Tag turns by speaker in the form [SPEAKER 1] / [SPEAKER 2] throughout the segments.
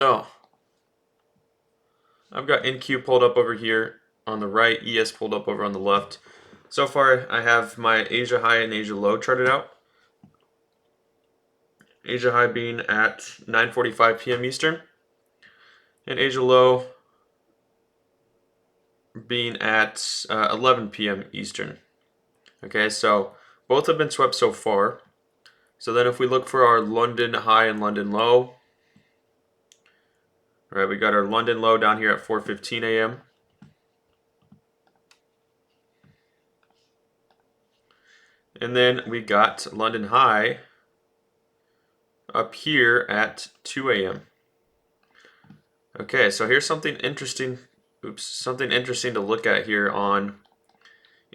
[SPEAKER 1] So I've got NQ pulled up over here on the right, ES pulled up over on the left. So far, I have my Asia high and Asia low charted out. Asia high being at 9:45 p.m. Eastern, and Asia low being at 11 p.m. Eastern. Okay, so both have been swept so far. So then if we look for our London high and London low, all right, we got our London low down here at 4:15 a.m. And then we got London high up here at 2 a.m. Okay, so here's something interesting. Something interesting to look at here on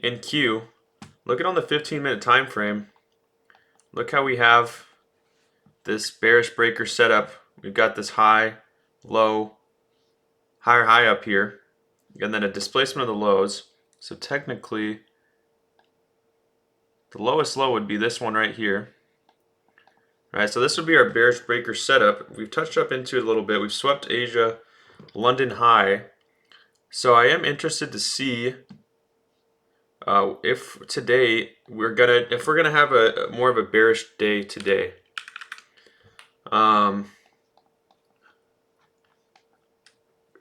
[SPEAKER 1] NQ. Look at on the 15-minute time frame. Look how we have this bearish breaker setup. We've got this high, low, higher high up here, and then a displacement of the lows. So technically, the lowest low would be this one right here. All right, so this would be our bearish breaker setup. We've touched up into it a little bit. We've swept Asia, London high. So I am interested to see if today we're gonna have a more of a bearish day today.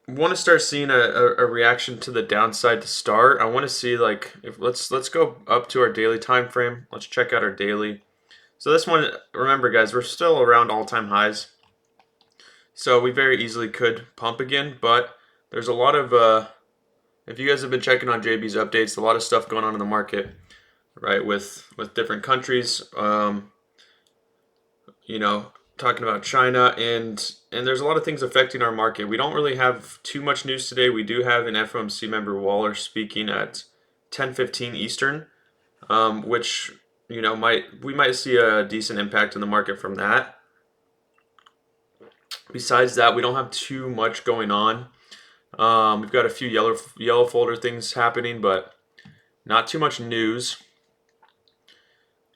[SPEAKER 1] Want to start seeing a reaction to the downside to start. I want to see like if let's go up to our daily time frame. Let's check out our daily. So this one, remember guys, we're still around all-time highs. So we very easily could pump again, but there's a lot of if you guys have been checking on JB's updates, a lot of stuff going on in the market, right? With different countries, you know, talking about China, and there's a lot of things affecting our market. We don't really have too much news today. We do have an FOMC member Waller speaking at 10:15 Eastern, which we might see a decent impact in the market from that. Besides that, we don't have too much going on. We've got a few yellow folder things happening, but not too much news.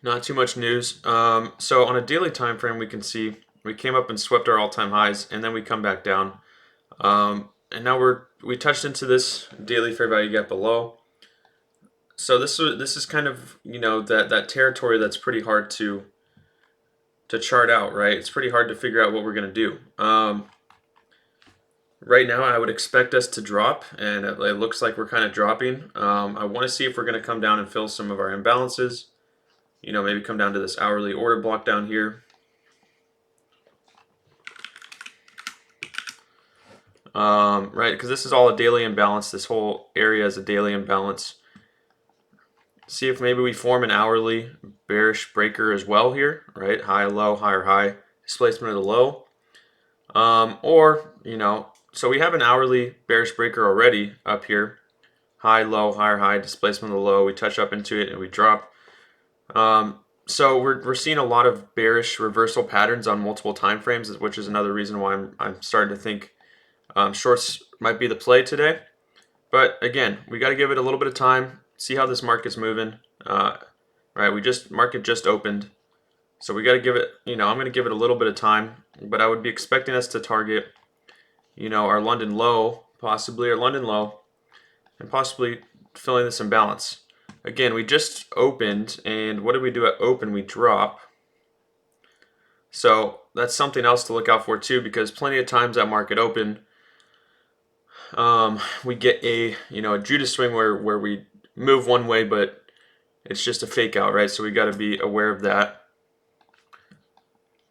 [SPEAKER 1] Not too much news. So on a daily time frame, we can see we came up and swept our all-time highs, and then we come back down. And now we touched into this daily fair value gap below. So this is kind of that territory that's pretty hard to chart out, right? It's pretty hard to figure out what we're gonna do. Right now, I would expect us to drop, and it looks like we're kind of dropping. I want to see if we're going to come down and fill some of our imbalances. Maybe come down to this hourly order block down here. Right, because this is all a daily imbalance. This whole area is a daily imbalance. See if maybe we form an hourly bearish breaker as well here, right? High, low, higher, high, displacement of the low. So we have an hourly bearish breaker already up here. High, low, higher, high, displacement of the low. We touch up into it and we drop. So we're seeing a lot of bearish reversal patterns on multiple time frames, which is another reason why I'm starting to think shorts might be the play today. But again, we got to give it a little bit of time, see how this market's moving. Right, market just opened, so we got to give it. I'm going to give it a little bit of time, but I would be expecting us to target, our London low, possibly our London low, and possibly filling this imbalance. Again, we just opened, and what did we do at open? We drop. So that's something else to look out for too, because plenty of times at market open, we get a Judas swing where we move one way, but it's just a fake out, right? So we got to be aware of that.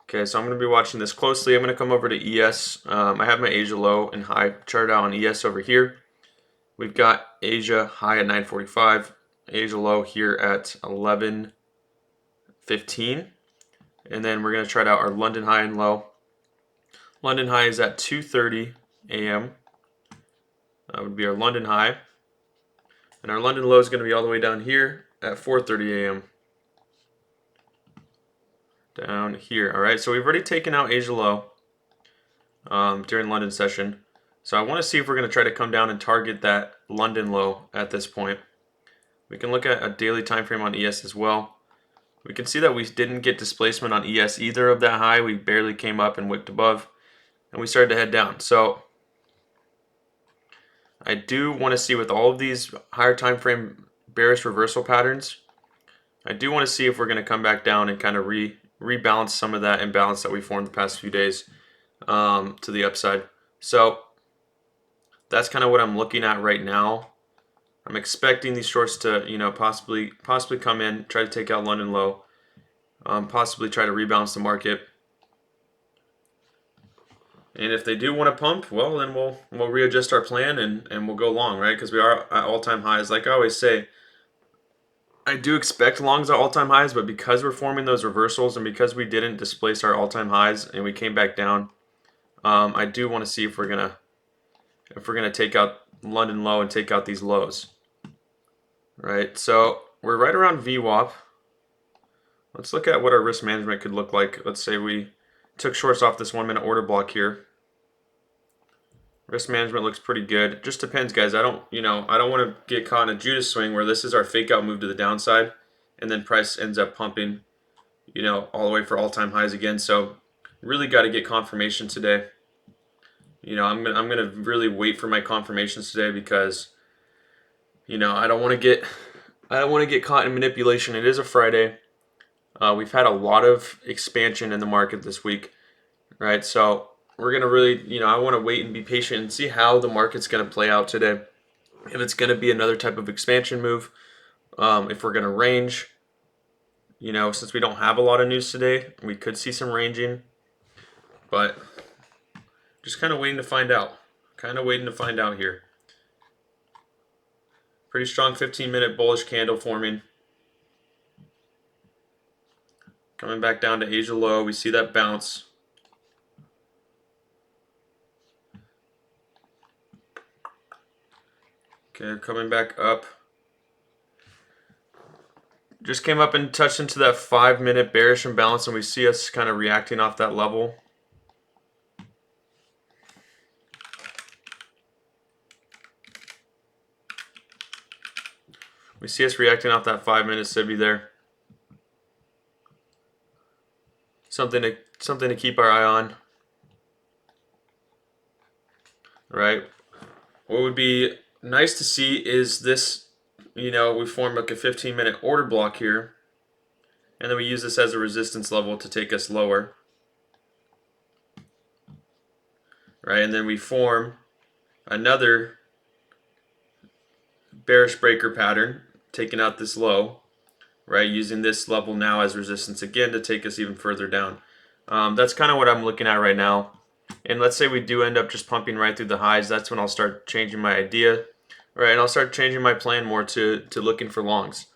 [SPEAKER 1] Okay, so I'm going to be watching this closely. I'm going to come over to ES. I have my Asia low and high charted out on ES over here. We've got Asia high at 9:45, Asia low here at 11:15, and then we're going to chart out our London high and low. London high is at 2:30 a.m. That would be our London high, and our London low is going to be all the way down here at 4:30 a.m. Down here. All right, so we've already taken out Asia low during London session. So I want to see if we're going to try to come down and target that London low at this point. We can look at a daily time frame on ES as well. We can see that we didn't get displacement on ES either of that high. We barely came up and wicked above. and we started to head down. So I do want to see, with all of these higher time frame bearish reversal patterns, I do want to see if we're going to come back down and kind of rebalance some of that imbalance that we formed the past few days to the upside. So that's kind of what I'm looking at right now. I'm expecting these shorts to, possibly come in, try to take out London low, possibly try to rebalance the market. And if they do want to pump, well, then we'll readjust our plan and we'll go long, right? Because we are at all-time highs. Like I always say, I do expect longs at all-time highs, but because we're forming those reversals and because we didn't displace our all-time highs and we came back down, I do want to see if we're gonna take out London low and take out these lows, right? So we're right around VWAP. Let's look at what our risk management could look like. Let's say we took shorts off this 1 minute order block here. Risk management looks pretty good. It just depends, guys. I don't want to get caught in a Judas swing where this is our fake out move to the downside and then price ends up pumping, all the way for all-time highs again. So really got to get confirmation today. I'm gonna really wait for my confirmations today because I don't want to get caught in manipulation. It is a Friday. We've had a lot of expansion in the market this week, right? So we're going to really, I want to wait and be patient and see how the market's going to play out today. If it's going to be another type of expansion move, if we're going to range, since we don't have a lot of news today, we could see some ranging, but just kind of waiting to find out. Here. Pretty strong 15-minute bullish candle forming. Coming back down to Asia low, we see that bounce. Okay, coming back up. Just came up and touched into that 5-minute bearish imbalance, and we see us kind of reacting off that level. We see us reacting off that 5-minute SIBI there. Something to keep our eye on. Right? What would be nice to see is this, we form like a 15-minute order block here, and then we use this as a resistance level to take us lower. Right? And then we form another bearish breaker pattern, taking out this low, right? Using this level now as resistance again to take us even further down. That's kind of what I'm looking at right now. And let's say we do end up just pumping right through the highs. That's when I'll start changing my idea, right? And I'll start changing my plan more to looking for longs,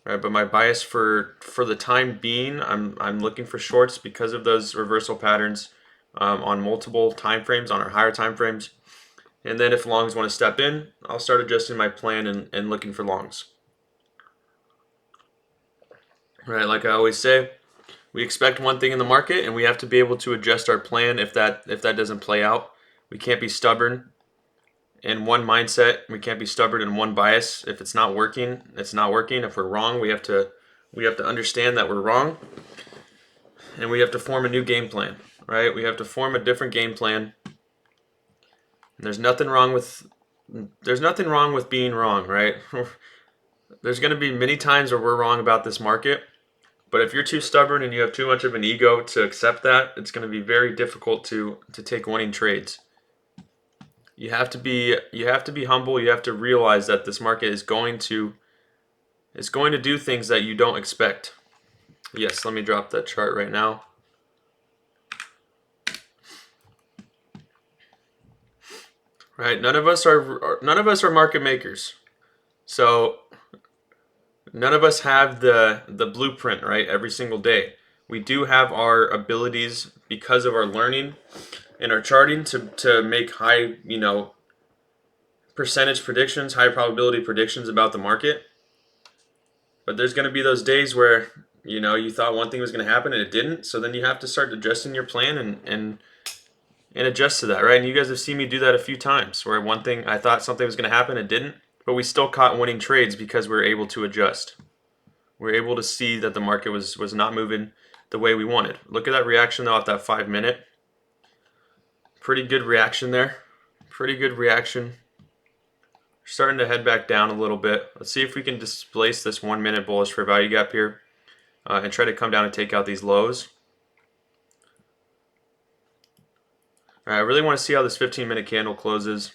[SPEAKER 1] right? But my bias for the time being, I'm looking for shorts because of those reversal patterns on multiple time frames, on our higher time frames. And then if longs want to step in, I'll start adjusting my plan and looking for longs. Right, like I always say, we expect one thing in the market and we have to be able to adjust our plan if that doesn't play out. We can't be stubborn in one mindset. We can't be stubborn in one bias. If it's not working, it's not working. If we're wrong, we have to understand that we're wrong, and we have to form a new game plan, right? We have to form a different game plan. There's nothing wrong with being wrong, right? There's going to be many times where we're wrong about this market, but if you're too stubborn and you have too much of an ego to accept that, it's going to be very difficult to take winning trades. You have to be humble. You have to realize that this market is going to do things that you don't expect. Yes, let me drop that chart right now. Right, none of us are market makers. So none of us have the blueprint, right, every single day. We do have our abilities because of our learning and our charting to make high, percentage predictions, high probability predictions about the market. But there's going to be those days where, you thought one thing was going to happen and it didn't. So then you have to start adjusting your plan and adjust to that, right? And you guys have seen me do that a few times where one thing I thought something was going to happen, it didn't. But we still caught winning trades because we were able to adjust. We were able to see that the market was not moving the way we wanted. Look at that reaction though at that 5-minute. Pretty good reaction there. Pretty good reaction. Starting to head back down a little bit. Let's see if we can displace this 1 minute bullish fair value gap here and try to come down and take out these lows. All right, I really want to see how this 15-minute candle closes.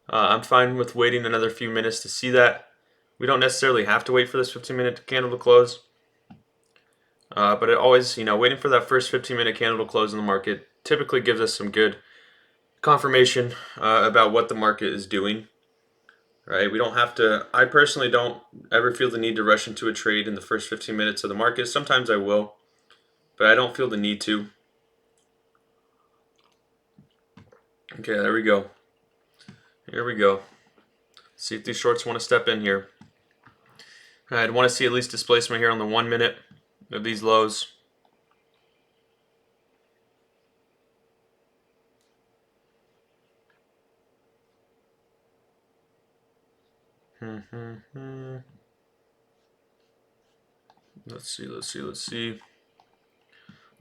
[SPEAKER 1] I'm fine with waiting another few minutes to see that. We don't necessarily have to wait for this 15-minute candle to close. But it always, waiting for that first 15-minute candle to close in the market typically gives us some good confirmation about what the market is doing. Right? We don't have to, I personally don't ever feel the need to rush into a trade in the first 15 minutes of the market. Sometimes I will, but I don't feel the need to. Okay, there we go. Here we go. See if these shorts want to step in here. I'd want to see at least displacement here on the 1 minute of these lows.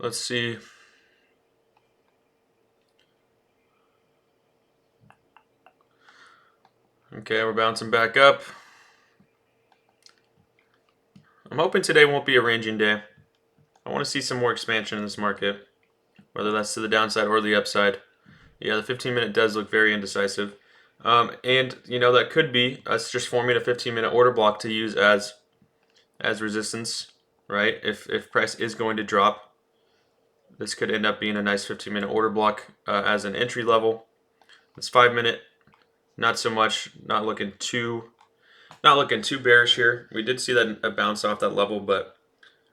[SPEAKER 1] Let's see. Okay, we're bouncing back up. I'm hoping today won't be a ranging day. I want to see some more expansion in this market, whether that's to the downside or the upside. Yeah, the 15-minute does look very indecisive. And, that could be us just forming a 15-minute order block to use as resistance, right? If price is going to drop, this could end up being a nice 15-minute order block as an entry level. This 5-minute, not so much, not looking too bearish here. We did see that a bounce off that level, but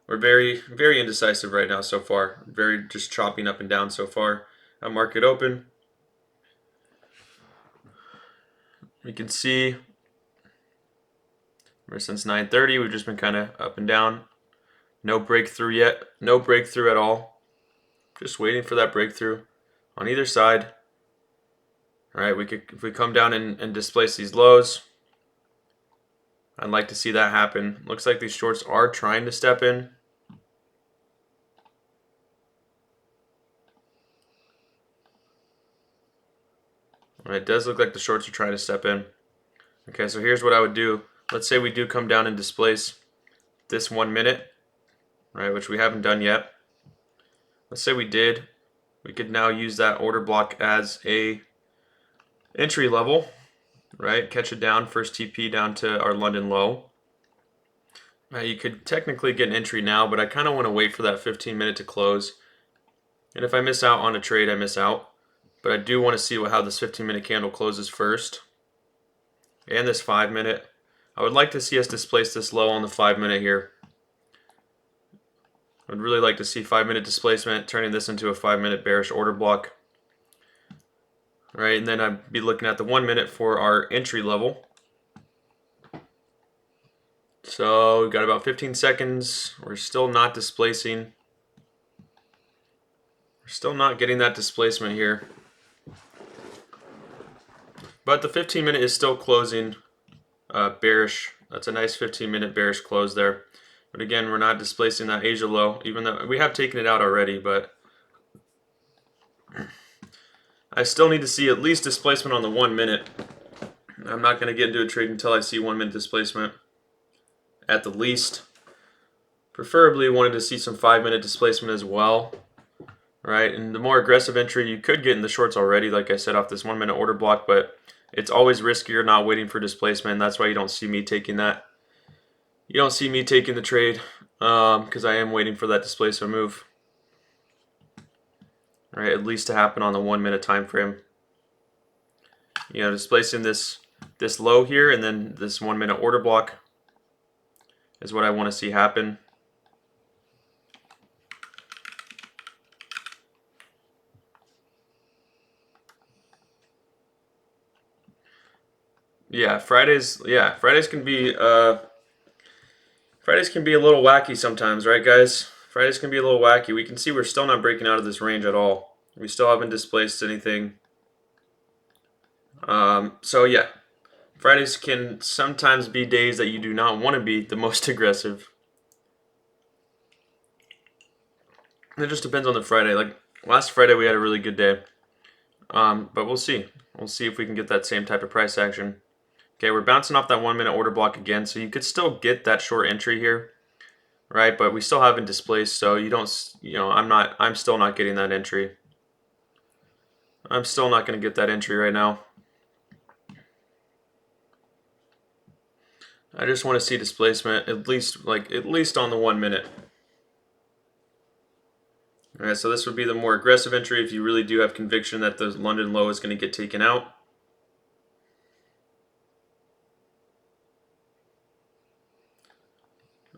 [SPEAKER 1] we're very, very indecisive right now so far. Very just chopping up and down so far. At market open, we can see ever since 9:30 we've just been kind of up and down. No breakthrough yet. No breakthrough at all. Just waiting for that breakthrough on either side. All right, if we come down and displace these lows, I'd like to see that happen. Looks like these shorts are trying to step in. All right, it does look like the shorts are trying to step in. Okay, so here's what I would do. Let's say we do come down and displace this 1 minute, right, which we haven't done yet. Let's say we did. We could now use that order block as a entry level, right? Catch it down, first TP down to our London low. You could technically get an entry now, but I kind of want to wait for that 15-minute to close. And if I miss out on a trade, I miss out. But I do want to see how this 15-minute candle closes first. And this 5-minute. I would like to see us displace this low on the 5-minute here. I'd really like to see 5-minute displacement, turning this into a 5-minute bearish order block. Right, and then I'd be looking at the 1 minute for our entry level. So we've got about 15 seconds. We're still not displacing. We're still not getting that displacement here. But the 15-minute is still closing bearish. That's a nice 15-minute bearish close there. But again, we're not displacing that Asia low, even though we have taken it out already, but I still need to see at least displacement on the 1 minute. I'm not going to get into a trade until I see 1 minute displacement at the least. Preferably wanted to see some 5-minute displacement as well. Right, and the more aggressive entry you could get in the shorts already, like I said, off this 1 minute order block, but it's always riskier not waiting for displacement. That's why you don't see me taking that. You don't see me taking the trade because I am waiting for that displacement move. Right, at least to happen on the 1 minute time frame. Displacing this low here and then this 1 minute order block is what I want to see happen. Fridays can be a little wacky sometimes, right, guys? Fridays can be a little wacky. We can see we're still not breaking out of this range at all. We still haven't displaced anything. Fridays can sometimes be days that you do not want to be the most aggressive. It just depends on the Friday. Like last Friday, we had a really good day. But we'll see. We'll see if we can get that same type of price action. Okay, we're bouncing off that 1 minute order block again, so you could still get that short entry here, right? But we still haven't displaced, so you don't, I'm still not getting that entry. I'm still not going to get that entry right now. I just want to see displacement at least on the 1 minute. All right, so this would be the more aggressive entry if you really do have conviction that the London low is going to get taken out.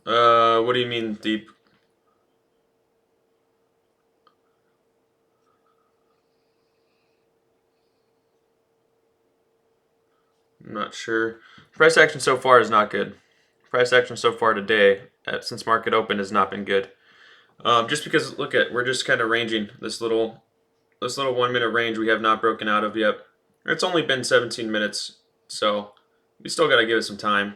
[SPEAKER 1] What do you mean deep? I'm not sure. Price action so far is not good. Price action so far today, since market open, has not been good. Just because, we're just kind of ranging this little 1 minute range we have not broken out of yet. It's only been 17 minutes, so we still got to give it some time.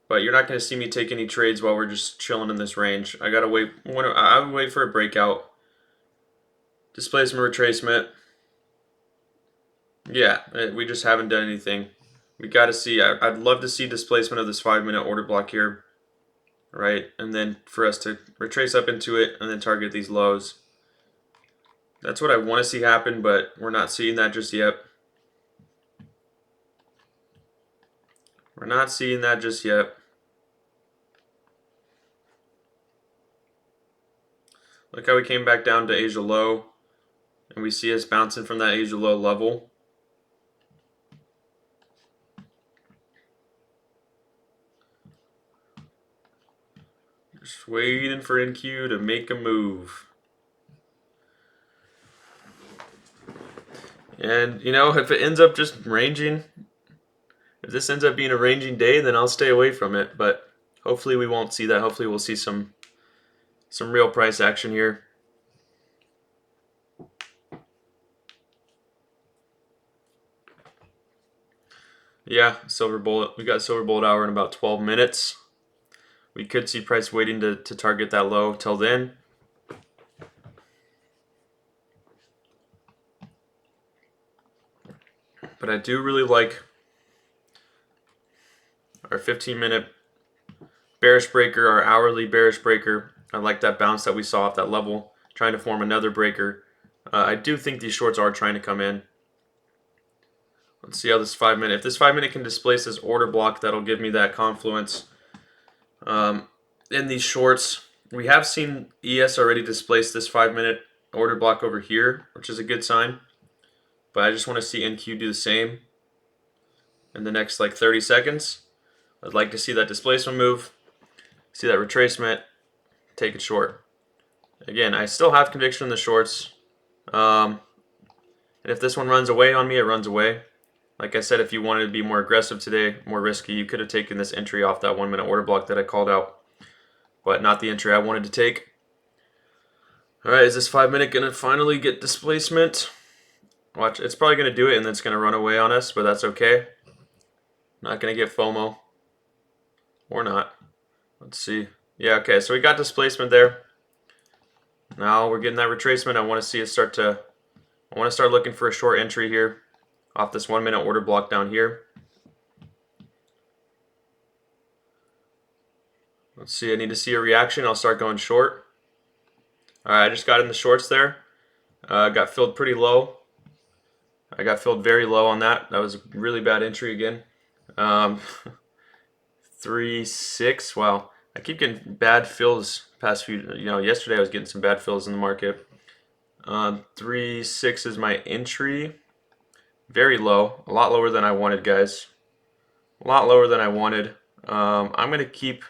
[SPEAKER 1] But you're not going to see me take any trades while we're just chilling in this range. I gotta wait. I would wait for a breakout, displacement, retracement. Yeah, we just haven't done anything. We got to see. I'd love to see displacement of this 5 minute order block here, right? And then for us to retrace up into it and then target these lows. That's what I want to see happen, but we're not seeing that just yet. We're not seeing that just yet. Look how we came back down to Asia low, and we see us bouncing from that Asia low level. Just waiting for NQ to make a move. And, if it ends up just ranging, if this ends up being a ranging day, then I'll stay away from it. But hopefully we won't see that. Hopefully we'll see some real price action here. Yeah, silver bullet. We got silver bullet hour in about 12 minutes. We could see price waiting to target that low till then. But I do really like our 15-minute bearish breaker, our hourly bearish breaker. I like that bounce that we saw off that level, trying to form another breaker. I do think these shorts are trying to come in. Let's see how this 5 minute, if this 5 minute can displace this order block, that'll give me that confluence. In these shorts, we have seen ES already displace this 5 minute order block over here, which is a good sign. But I just want to see NQ do the same in the next 30 seconds. I'd like to see that displacement move, see that retracement, take it short. Again, I still have conviction in the shorts. And if this one runs away on me, it runs away. Like I said, if you wanted to be more aggressive today, more risky, you could have taken this entry off that 1 minute order block that I called out. But not the entry I wanted to take. Alright, is this 5 minute going to finally get displacement? Watch, it's probably going to do it and then it's going to run away on us, but that's okay. Not going to get FOMO. Or not. Let's see. Yeah, okay, so we got displacement there. Now we're getting that retracement. I want to see it start looking for a short entry here off this 1 minute order block down here. Let's see, I need to see a reaction. I'll start going short. Alright, I just got in the shorts there. Got filled pretty low. I got filled very low on that. That was a really bad entry again. 3.6. Wow, I keep getting bad fills past few. Yesterday I was getting some bad fills in the market. 3.6 is my entry. Very low, a lot lower than I wanted, guys. A lot lower than I wanted. I'm gonna keep.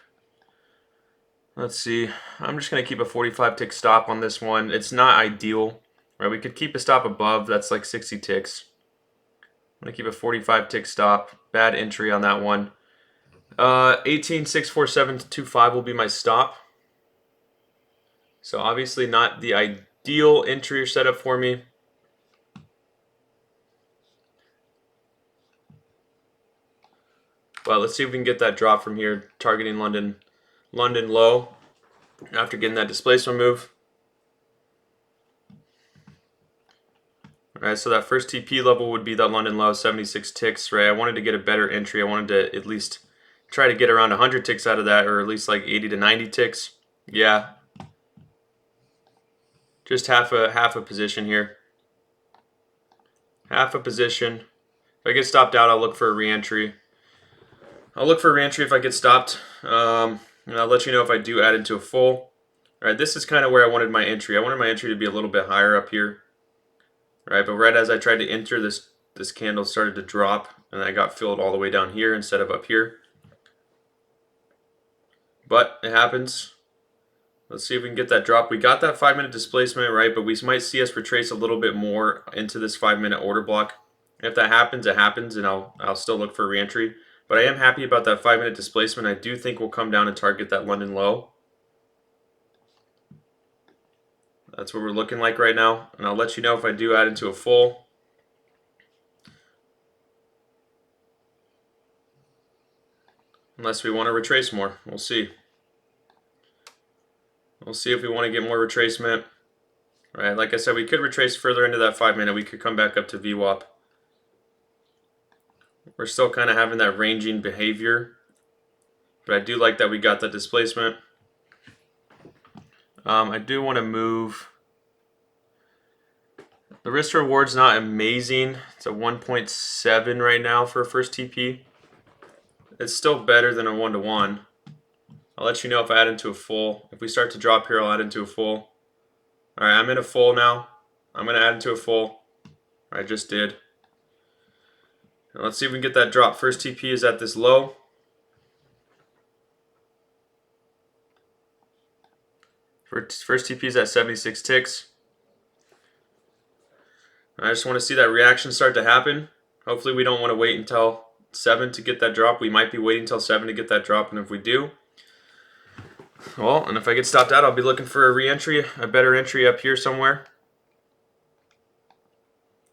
[SPEAKER 1] Let's see. I'm just gonna keep a 45 tick stop on this one. It's not ideal. Right, we could keep a stop above, that's like 60 ticks. I'm going to keep a 45 tick stop. Bad entry on that one. 18,647.25 will be my stop. So obviously not the ideal entry or setup for me. But let's see if we can get that drop from here, targeting London low after getting that displacement move. All right, so that first TP level would be that London low, 76 ticks, right? I wanted to get a better entry. I wanted to at least try to get around 100 ticks out of that, or at least like 80 to 90 ticks. Yeah, just half a position here. Half a position. If I get stopped out, I'll look for a re-entry. I'll look for a re-entry if I get stopped, and I'll let you know if I do add into a full. All right, this is kind of where I wanted my entry. I wanted my entry to be a little bit higher up here. All right, but right as I tried to enter, this candle started to drop, and I got filled all the way down here instead of up here. But it happens. Let's see if we can get that drop. We got that 5-minute displacement, right? But we might see us retrace a little bit more into this 5-minute order block. If that happens, it happens, and I'll still look for re-entry. But I am happy about that 5-minute displacement. I do think we'll come down and target that London low. That's what we're looking like right now. And I'll let you know if I do add into a full. Unless we want to retrace more. We'll see. We'll see if we want to get more retracement. Right, like I said, we could retrace further into that 5-minute. We could come back up to VWAP. We're still kind of having that ranging behavior. But I do like that we got that displacement. I do want to move. The risk to reward's not amazing. It's a 1.7 right now for a first TP. It's still better than a 1-to-1. I'll let you know if I add into a full. If we start to drop here, I'll add into a full. All right, I'm in a full now. I'm going to add into a full. I just did. Now let's see if we can get that drop. First TP is at this low. First TP is at 76 ticks. I just want to see that reaction start to happen. Hopefully we don't want to wait until 7 to get that drop. We might be waiting until 7 to get that drop, and if we do, well, and if I get stopped out, I'll be looking for a re-entry, a better entry up here somewhere.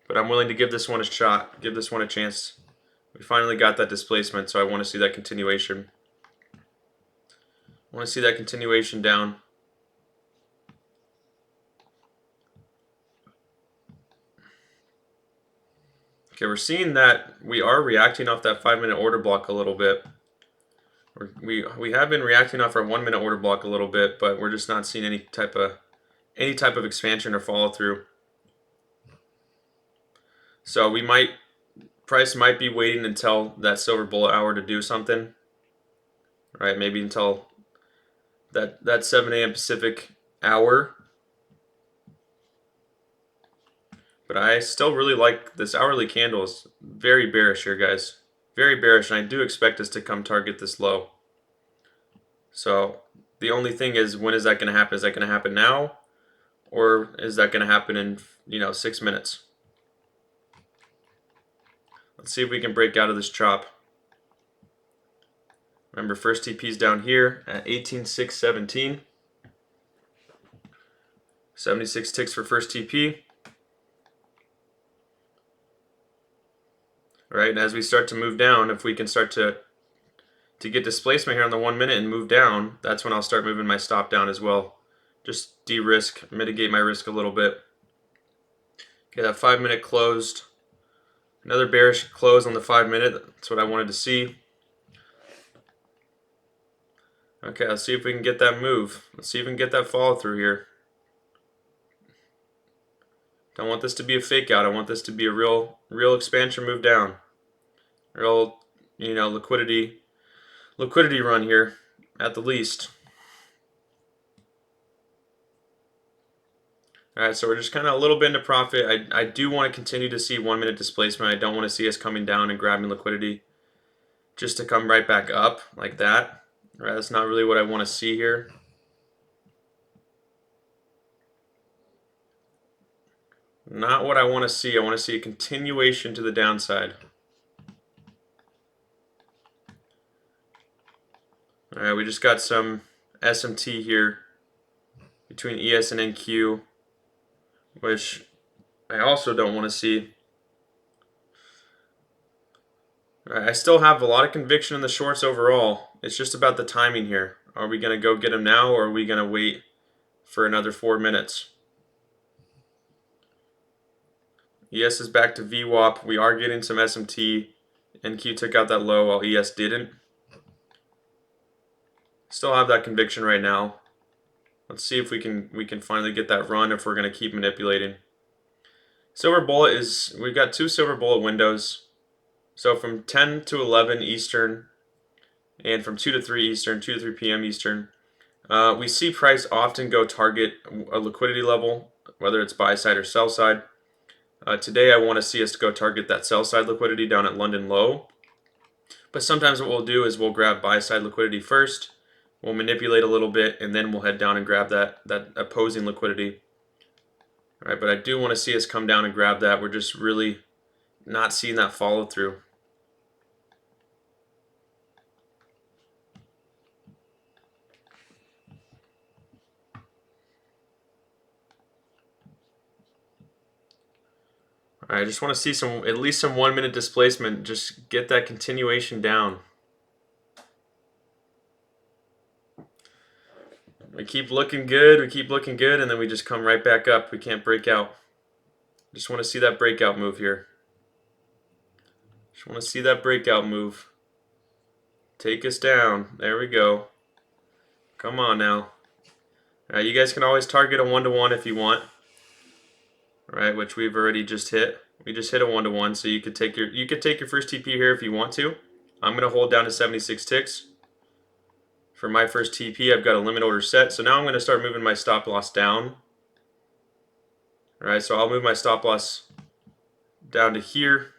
[SPEAKER 1] But I'm willing to give this one a shot, give this one a chance. We finally got that displacement, so I want to see that continuation. I want to see that continuation down. Okay, we're seeing that we are reacting off that 5-minute order block a little bit. We have been reacting off our 1-minute order block a little bit, but we're just not seeing any type of expansion or follow through. So price might be waiting until that silver bullet hour to do something. Right, maybe until that 7 a.m. Pacific hour. But I still really like this hourly candle. Is very bearish here, guys. Very bearish, and I do expect us to come target this low. So the only thing is, when is that going to happen? Is that going to happen now, or is that going to happen in 6 minutes? Let's see if we can break out of this chop. Remember, first TP's down here at 18,617. 76 ticks for first TP. Right, and as we start to move down, if we can start to get displacement here on the 1 minute and move down, that's when I'll start moving my stop down as well. Just de-risk, mitigate my risk a little bit. Okay, that 5-minute closed. Another bearish close on the 5-minute. That's what I wanted to see. Okay, let's see if we can get that move. Let's see if we can get that follow through here. Don't want this to be a fake out. I want this to be a real expansion move down. Real, liquidity run here at the least. All right, so we're just kind of a little bit into profit. I do want to continue to see 1-minute displacement. I don't want to see us coming down and grabbing liquidity just to come right back up like that. All right, that's not really what I want to see here. Not what I want to see. I want to see a continuation to the downside. All right, we just got some SMT here between ES and NQ, which I also don't want to see. All right, I still have a lot of conviction in the shorts overall. It's just about the timing here. Are we going to go get them now, or are we going to wait for another 4 minutes? ES is back to VWAP. We are getting some SMT. NQ took out that low while ES didn't. Still have that conviction right now. Let's see if we can finally get that run if we're going to keep manipulating. Silver bullet is, we've got 2 silver bullet windows. So from 10 to 11 Eastern and from 2 to 3 Eastern, 2 to 3 p.m. Eastern. We see price often go target a liquidity level, whether it's buy side or sell side. Today I want to see us go target that sell side liquidity down at London low. But sometimes what we'll do is we'll grab buy side liquidity first. We'll manipulate a little bit, and then we'll head down and grab that opposing liquidity. All right, but I do want to see us come down and grab that. We're just really not seeing that follow through. All right, I just want to see at least some 1 minute displacement. Just get that continuation down. We keep looking good, and then we just come right back up. We can't break out. Just want to see that breakout move here. Just want to see that breakout move. Take us down. There we go. Come on now. All right, you guys can always target a 1-to-1 if you want. All right, which we've already just hit. We just hit a 1-to-1, so you could take your first TP here if you want to. I'm going to hold down to 76 ticks. For my first TP, I've got a limit order set. So now I'm going to start moving my stop loss down. All right, so I'll move my stop loss down to here.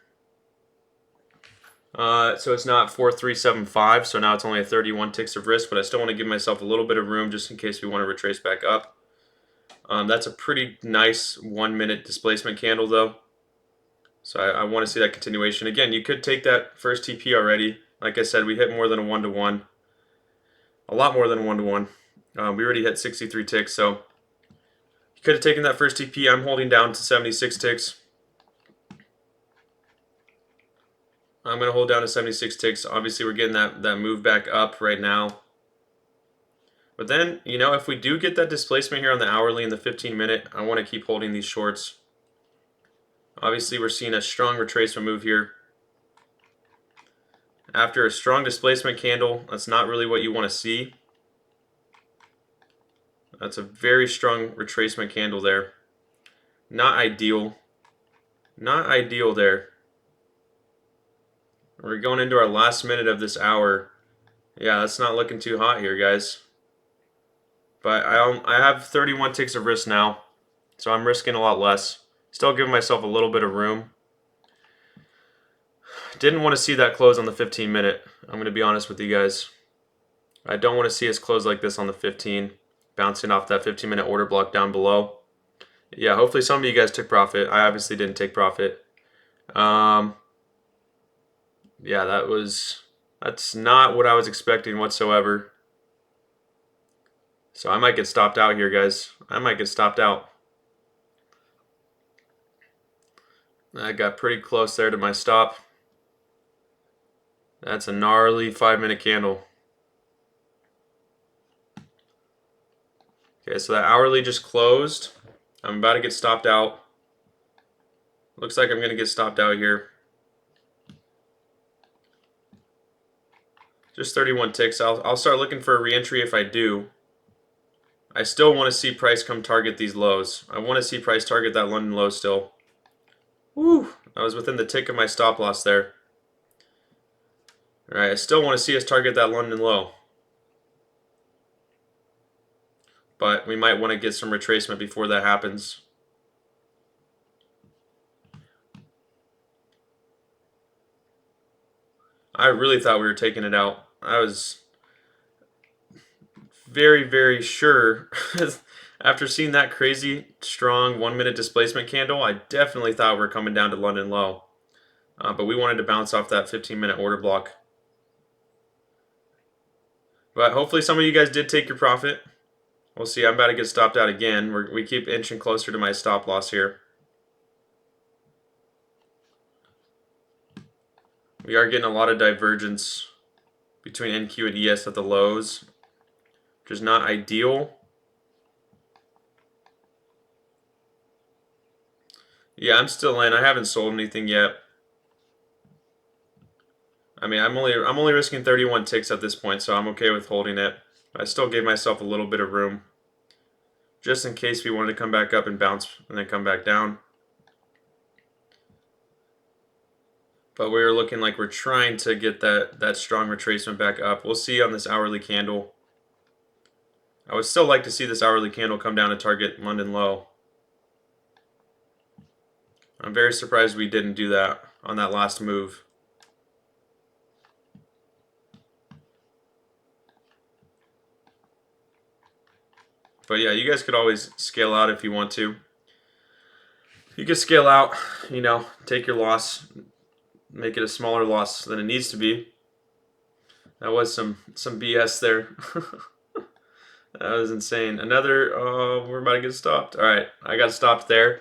[SPEAKER 1] So it's not 4375, so now it's only a 31 ticks of risk, but I still want to give myself a little bit of room just in case we want to retrace back up. That's a pretty nice 1 minute displacement candle though. So I want to see that continuation. Again, you could take that first TP already. Like I said, we hit more than a 1-to-1. A lot more than a 1-to-1. We already hit 63 ticks, so you could have taken that first TP. I'm holding down to 76 ticks. I'm going to hold down to 76 ticks. Obviously, we're getting that move back up right now. But then, you know, if we do get that displacement here on the hourly and the 15-minute, I want to keep holding these shorts. Obviously, we're seeing a strong retracement move here. After a strong displacement candle, that's not really what you want to see. That's a very strong retracement candle there. Not ideal. Not ideal there. We're going into our last minute of this hour. Yeah, that's not looking too hot here, guys. But I have 31 ticks of risk now, so I'm risking a lot less. Still giving myself a little bit of room. Didn't want to see that close on the 15-minute. I'm going to be honest with you guys. I don't want to see us close like this on the 15, bouncing off that 15-minute order block down below. Yeah, hopefully some of you guys took profit. I obviously didn't take profit. Yeah, that's not what I was expecting whatsoever. So I might get stopped out here, guys. I might get stopped out. I got pretty close there to my stop. That's a gnarly 5-minute candle. Okay, so that hourly just closed. I'm about to get stopped out. Looks like I'm going to get stopped out here. Just 31 ticks. I'll start looking for a re-entry if I do. I still want to see price come target these lows. I want to see price target that London low still. Woo! I was within the tick of my stop loss there. Alright, I still want to see us target that London low. But we might want to get some retracement before that happens. I really thought we were taking it out. I was very, very sure. After seeing that crazy, strong 1-minute displacement candle, I definitely thought we were coming down to London low. But we wanted to bounce off that 15-minute order block. But hopefully some of you guys did take your profit. We'll see. I'm about to get stopped out again. We keep inching closer to my stop loss here. We are getting a lot of divergence between NQ and ES at the lows, which is not ideal. Yeah, I'm still in. I haven't sold anything yet. I mean, I'm only risking 31 ticks at this point, so I'm okay with holding it. I still gave myself a little bit of room, just in case we wanted to come back up and bounce and then come back down. But we're looking like we're trying to get that strong retracement back up. We'll see on this hourly candle. I would still like to see this hourly candle come down to target London low. I'm very surprised we didn't do that on that last move. But yeah, you guys could always scale out if you want to. You could scale out, take your loss, make it a smaller loss than it needs to be. That was some BS there. That was insane. Another, we're about to get stopped. All right, I got stopped there.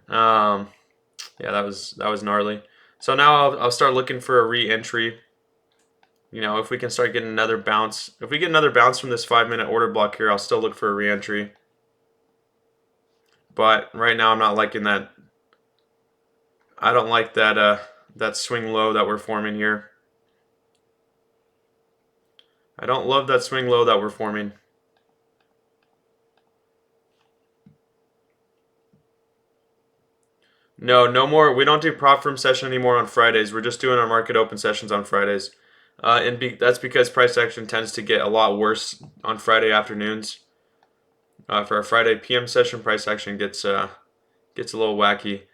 [SPEAKER 1] Yeah, that was gnarly. So now I'll start looking for a re-entry. If we can start getting another bounce. If we get another bounce from this 5-minute order block here, I'll still look for a re-entry. But right now I'm not liking that. I don't like that swing low that we're forming here. I don't love that swing low that we're forming. No more. We don't do prop firm session anymore on Fridays. We're just doing our market open sessions on Fridays. That's because price action tends to get a lot worse on Friday afternoons. For our Friday PM session, price action gets a little wacky.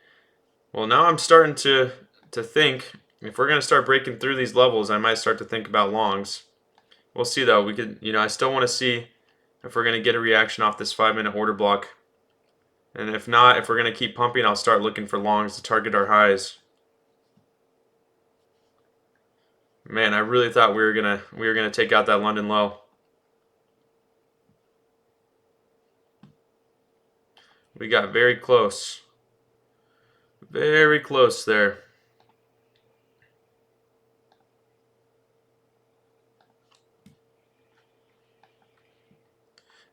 [SPEAKER 1] Well, now I'm starting to think if we're going to start breaking through these levels, I might start to think about longs. We'll see though. We could, I still want to see if we're going to get a reaction off this 5-minute order block. And if not, if we're going to keep pumping, I'll start looking for longs to target our highs. Man, I really thought we were gonna take out that London low. We got very close. Very close there.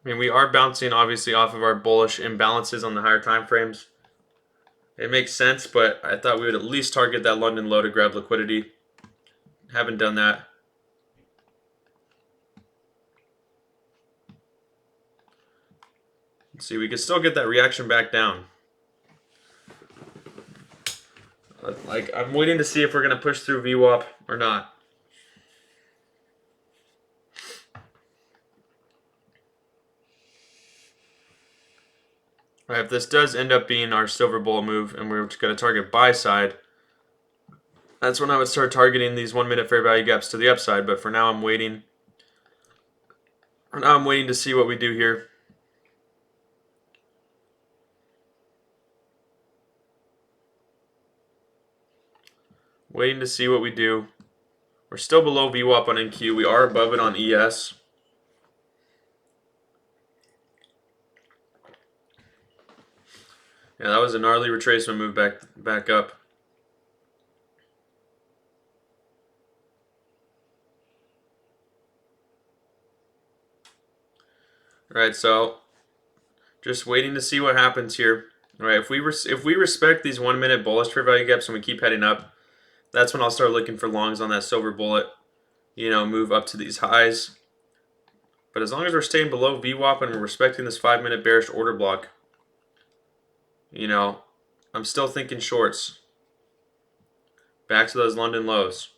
[SPEAKER 1] I mean, we are bouncing obviously off of our bullish imbalances on the higher time frames. It makes sense, but I thought we would at least target that London low to grab liquidity. Haven't done that. Let's see, we could still get that reaction back down. Like, I'm waiting to see if we're going to push through VWAP or not. All right, if this does end up being our silver bullet move and we're going to target buy side, that's when I would start targeting these 1-minute fair value gaps to the upside. But for now, I'm waiting. For now, I'm waiting to see what we do here. Waiting to see what we do. We're still below VWAP on NQ. We are above it on ES. Yeah, that was a gnarly retracement move back up. All right, so just waiting to see what happens here. All right, if we respect these 1-minute bullish fair value gaps and we keep heading up, that's when I'll start looking for longs on that silver bullet. Move up to these highs. But as long as we're staying below VWAP and we're respecting this 5-minute bearish order block, I'm still thinking shorts. Back to those London lows.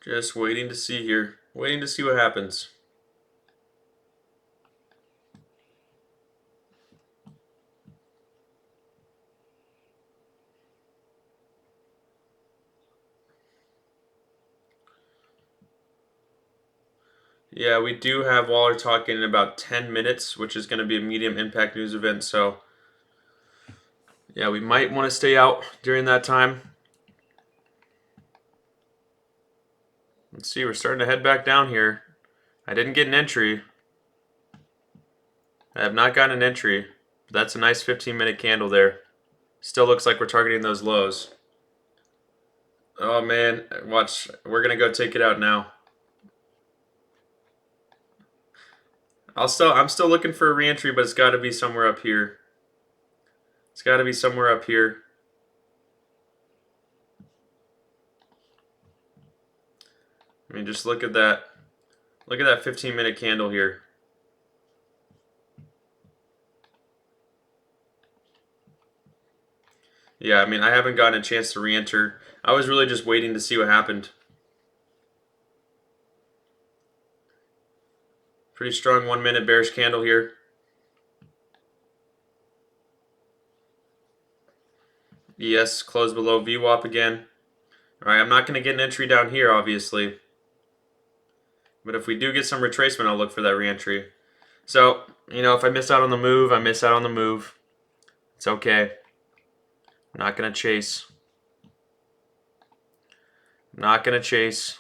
[SPEAKER 1] Just waiting to see here. Waiting to see what happens. Yeah, we do have Waller talking in about 10 minutes, which is going to be a medium impact news event. So, yeah, we might want to stay out during that time. Let's see, we're starting to head back down here. I didn't get an entry. I have not gotten an entry. But that's a nice 15-minute candle there. Still looks like we're targeting those lows. Oh, man. Watch. We're going to go take it out now. I'm still looking for a reentry, but it's got to be somewhere up here. It's got to be somewhere up here. I mean, just look at that. Look at that 15-minute candle here. Yeah, I mean, I haven't gotten a chance to re-enter. I was really just waiting to see what happened. Pretty strong 1-minute bearish candle here. ES closed below VWAP again. All right, I'm not going to get an entry down here, obviously. But if we do get some retracement, I'll look for that re-entry. So, you know, if I miss out on the move, I miss out on the move. It's okay. I'm not going to chase. I'm not going to chase.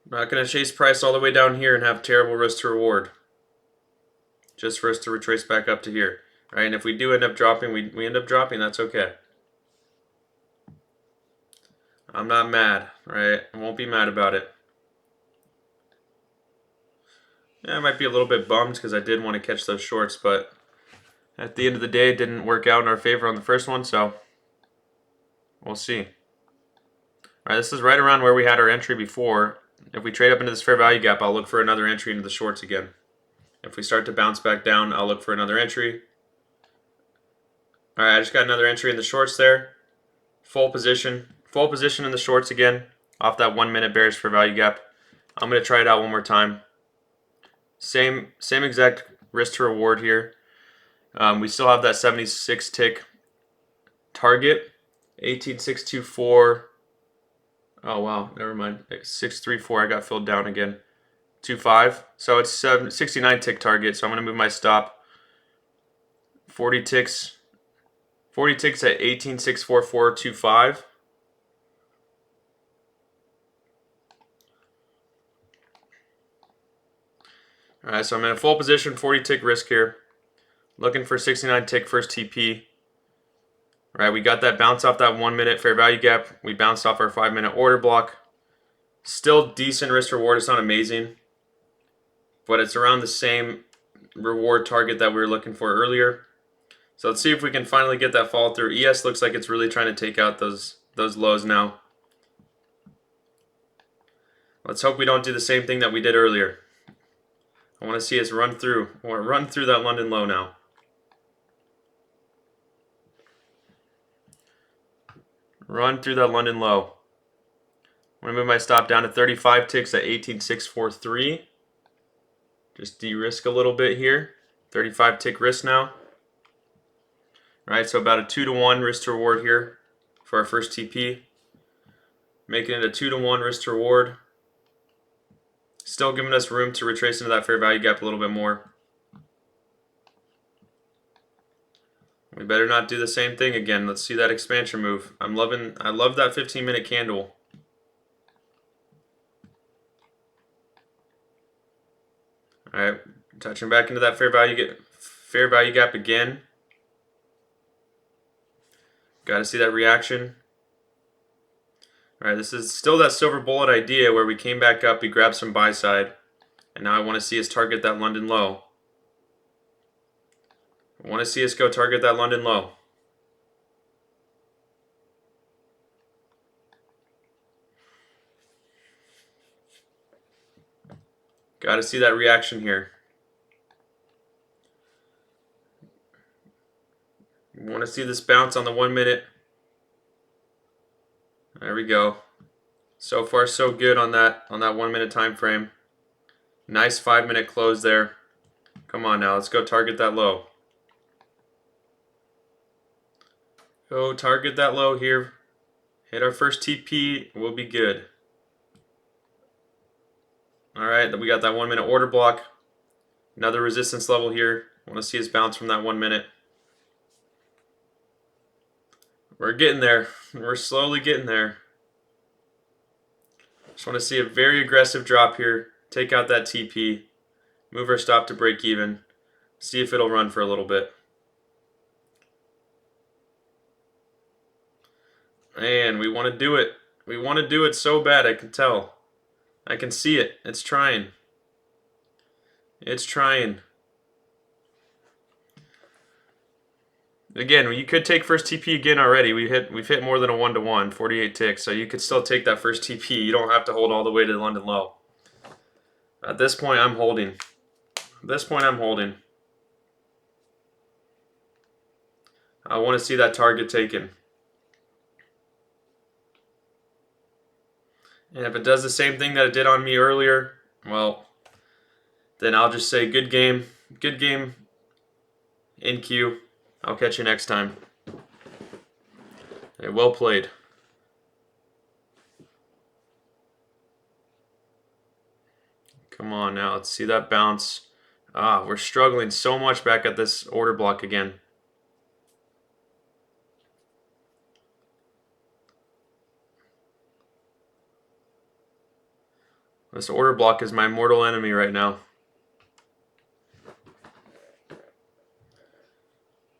[SPEAKER 1] I'm not going to chase price all the way down here and have terrible risk to reward. Just for us to retrace back up to here. All right, and if we do end up dropping, we end up dropping, that's okay. I'm not mad, right? I won't be mad about it. Yeah, I might be a little bit bummed because I did want to catch those shorts, but at the end of the day, it didn't work out in our favor on the first one, so we'll see. All right, this is right around where we had our entry before. If we trade up into this fair value gap, I'll look for another entry into the shorts again. If we start to bounce back down, I'll look for another entry. All right, I just got another entry in the shorts there. Full position in the shorts again, off that 1-minute bearish fair value gap. I'm going to try it out one more time. Same exact risk to reward here. We still have that 76 tick target, 18624. Oh wow, never mind. 634. I got filled down again. 25. So it's 69 tick target. So I'm going to move my stop. 40 ticks. 40 ticks at 1864425. All right, so I'm in a full position, 40 tick risk here. Looking for 69 tick first TP. All right, we got that bounce off that 1-minute fair value gap. We bounced off our 5-minute order block. Still decent risk reward. It's not amazing, but it's around the same reward target that we were looking for earlier. So let's see if we can finally get that fall through. ES looks like it's really trying to take out those lows now. Let's hope we don't do the same thing that we did earlier. I want to see us run through that London low now. Run through that London low. I'm going to move my stop down to 35 ticks at 18643. Just de-risk a little bit here. 35 tick risk now. All right, so about a 2-to-1 risk to reward here for our first TP. Making it a 2-to-1 risk to reward. Still giving us room to retrace into that fair value gap a little bit more. We better not do the same thing again. Let's see that expansion move. I love that 15-minute candle. All right, touching back into that fair value gap again. Got to see that reaction. All right, this is still that silver bullet idea where we came back up, we grabbed some buy side, and now I want to see us target that London low. I want to see us go target that London low. Got to see that reaction here. We want to see this bounce on the 1-minute. There we go. So far, so good on that 1-minute time frame. Nice 5-minute close there. Come on now, let's go target that low. Go target that low here. Hit our first TP, we'll be good. All right, we got that 1-minute order block. Another resistance level here. I want to see us bounce from that 1 minute. We're getting there. We're slowly getting there. Just want to see a very aggressive drop here. Take out that TP. Move our stop to break even. See if it'll run for a little bit. Man, we want to do it. We want to do it so bad, I can tell. I can see it. It's trying. It's trying. Again, you could take first TP again already. We've hit more than a 1-to-1, 48 ticks, so you could still take that first TP. You don't have to hold all the way to the London low. At this point, I'm holding. At this point, I'm holding. I want to see that target taken. And if it does the same thing that it did on me earlier, well, then I'll just say good game in queue. I'll catch you next time. Hey, well played. Come on now, let's see that bounce. We're struggling so much back at this order block again. This order block is my mortal enemy right now.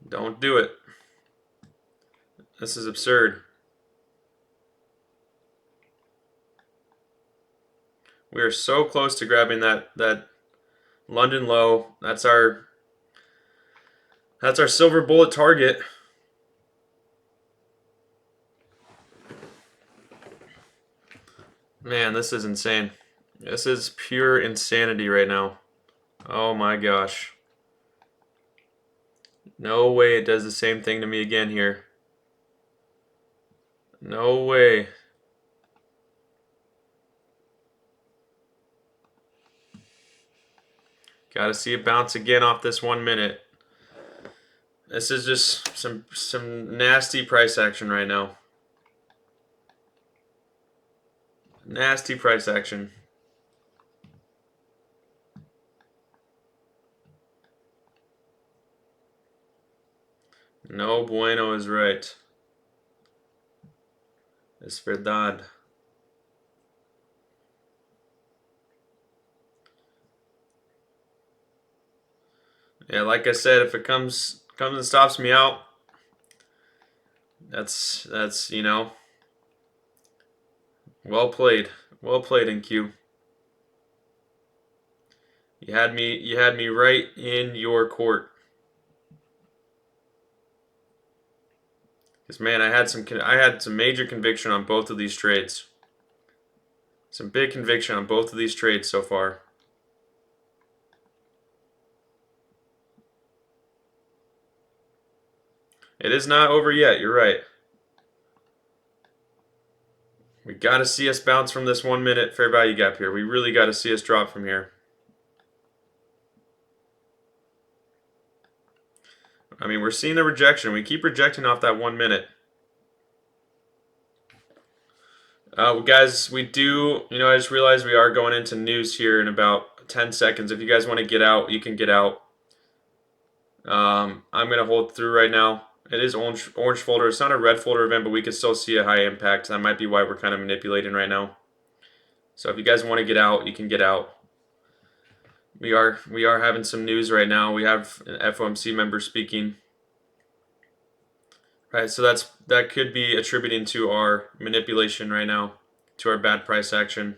[SPEAKER 1] Don't do it. This is absurd. We are so close to grabbing that London low. That's our silver bullet target. Man, this is insane. This is pure insanity right now. Oh my gosh. No way it does the same thing to me again here. No way. Got to see it bounce again off this 1 minute. This is just some nasty price action right now. Nasty price action. No bueno is right. Es verdad. Yeah, like I said, if it comes and stops me out, that's you know, well played in queue. You had me right in your court. Because man, I had some major conviction on both of these trades. Some big conviction on both of these trades so far. It is not over yet, you're right. We got to see us bounce from this 1 minute fair value gap here. We really got to see us drop from here. I mean, we're seeing the rejection. We keep rejecting off that 1 minute. Guys, we do, I just realized we are going into news here in about 10 seconds. If you guys want to get out, you can get out. I'm going to hold through right now. It is orange folder. It's not a red folder event, but we can still see a high impact. That might be why we're kind of manipulating right now. So if you guys want to get out, you can get out. We are having some news right now. We have an FOMC member speaking. Right, so that could be attributing to our manipulation right now, to our bad price action.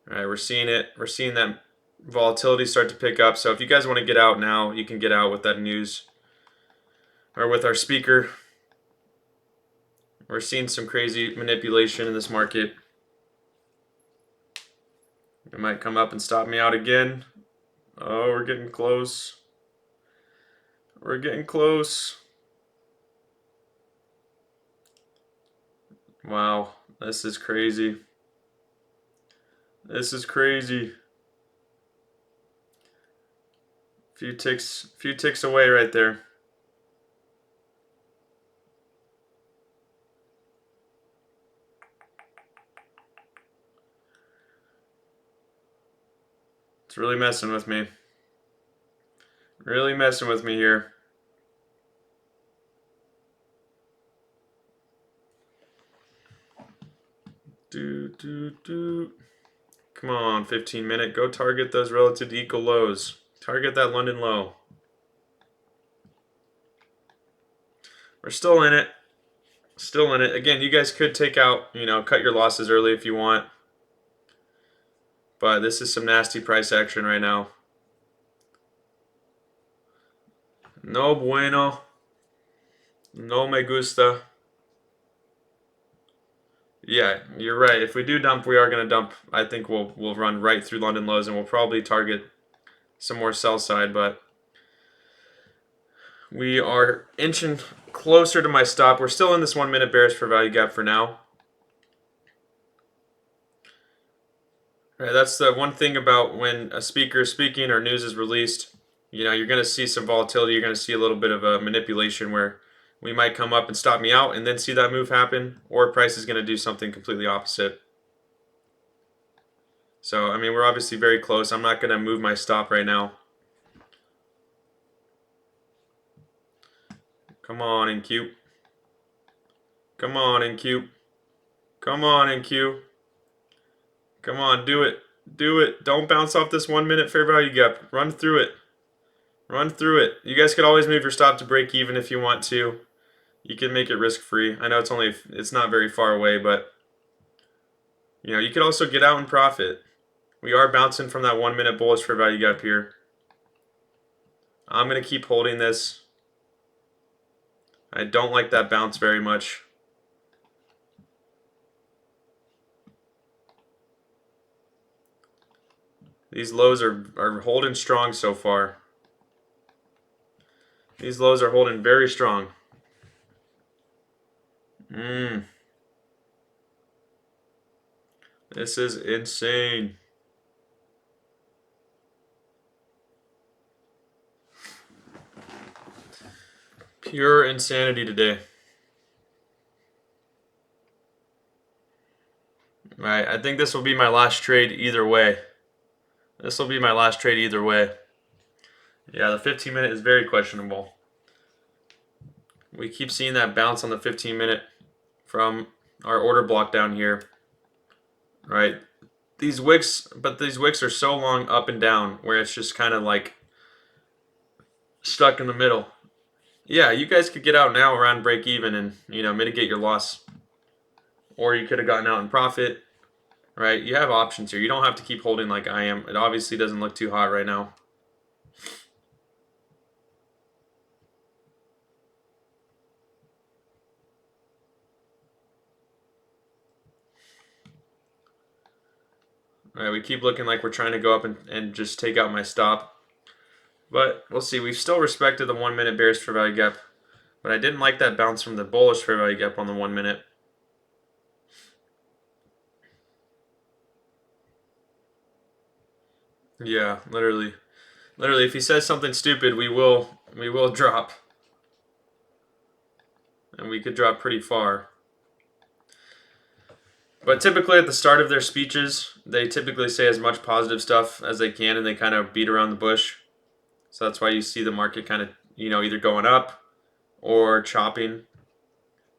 [SPEAKER 1] All right, we're seeing it. We're seeing that volatility start to pick up. So if you guys want to get out now, you can get out with that news or with our speaker. We're seeing some crazy manipulation in this market. It might come up and stop me out again. Oh, we're getting close. We're getting close. Wow, this is crazy. This is crazy. Few ticks away right there. It's really messing with me. Really messing with me here. Come on, 15 minute. Go target those relative to equal lows. Target that London low. We're still in it. Still in it. Again, you guys could take out, you know, cut your losses early if you want. But this is some nasty price action right now. No bueno. No me gusta. Yeah, you're right. If we do dump, we are going to dump. I think we'll run right through London lows, and we'll probably target some more sell side, but we are inching closer to my stop. We're still in this 1 minute bearish for value gap for now. Right, that's the one thing about when a speaker is speaking or news is released. You know, you're going to see some volatility. You're going to see a little bit of a manipulation where we might come up and stop me out and then see that move happen, or price is going to do something completely opposite. So, I mean, we're obviously very close. I'm not going to move my stop right now. Come on, NQ. Come on, NQ. Come on, NQ. Come on, do it. Do it. Don't bounce off this 1 minute fair value gap. Run through it. Run through it. You guys could always move your stop to break even if you want to. You can make it risk free. I know it's not very far away, but you know, you could also get out and profit. We are bouncing from that 1 minute bullish fair value gap here. I'm going to keep holding this. I don't like that bounce very much. These lows are holding strong so far. These lows are holding very strong. This is insane. Pure insanity today. Right, I think this will be my last trade either way. This will be my last trade either way. Yeah, the 15 minute is very questionable. We keep seeing that bounce on the 15 minute from our order block down here. Right? These wicks are so long up and down where it's just kind of like stuck in the middle. Yeah, you guys could get out now around break even and, you know, mitigate your loss. Or you could have gotten out in profit. Right? You have options here. You don't have to keep holding like I am. It obviously doesn't look too hot right now. All right, we keep looking like we're trying to go up and just take out my stop. But we'll see. We've still respected the 1 minute bearish fair value gap. But I didn't like that bounce from the bullish fair value gap on the 1 minute. Yeah, literally. Literally, if he says something stupid, we will drop. And we could drop pretty far. But typically at the start of their speeches, they typically say as much positive stuff as they can and they kind of beat around the bush. So that's why you see the market kind of, you know, either going up or chopping.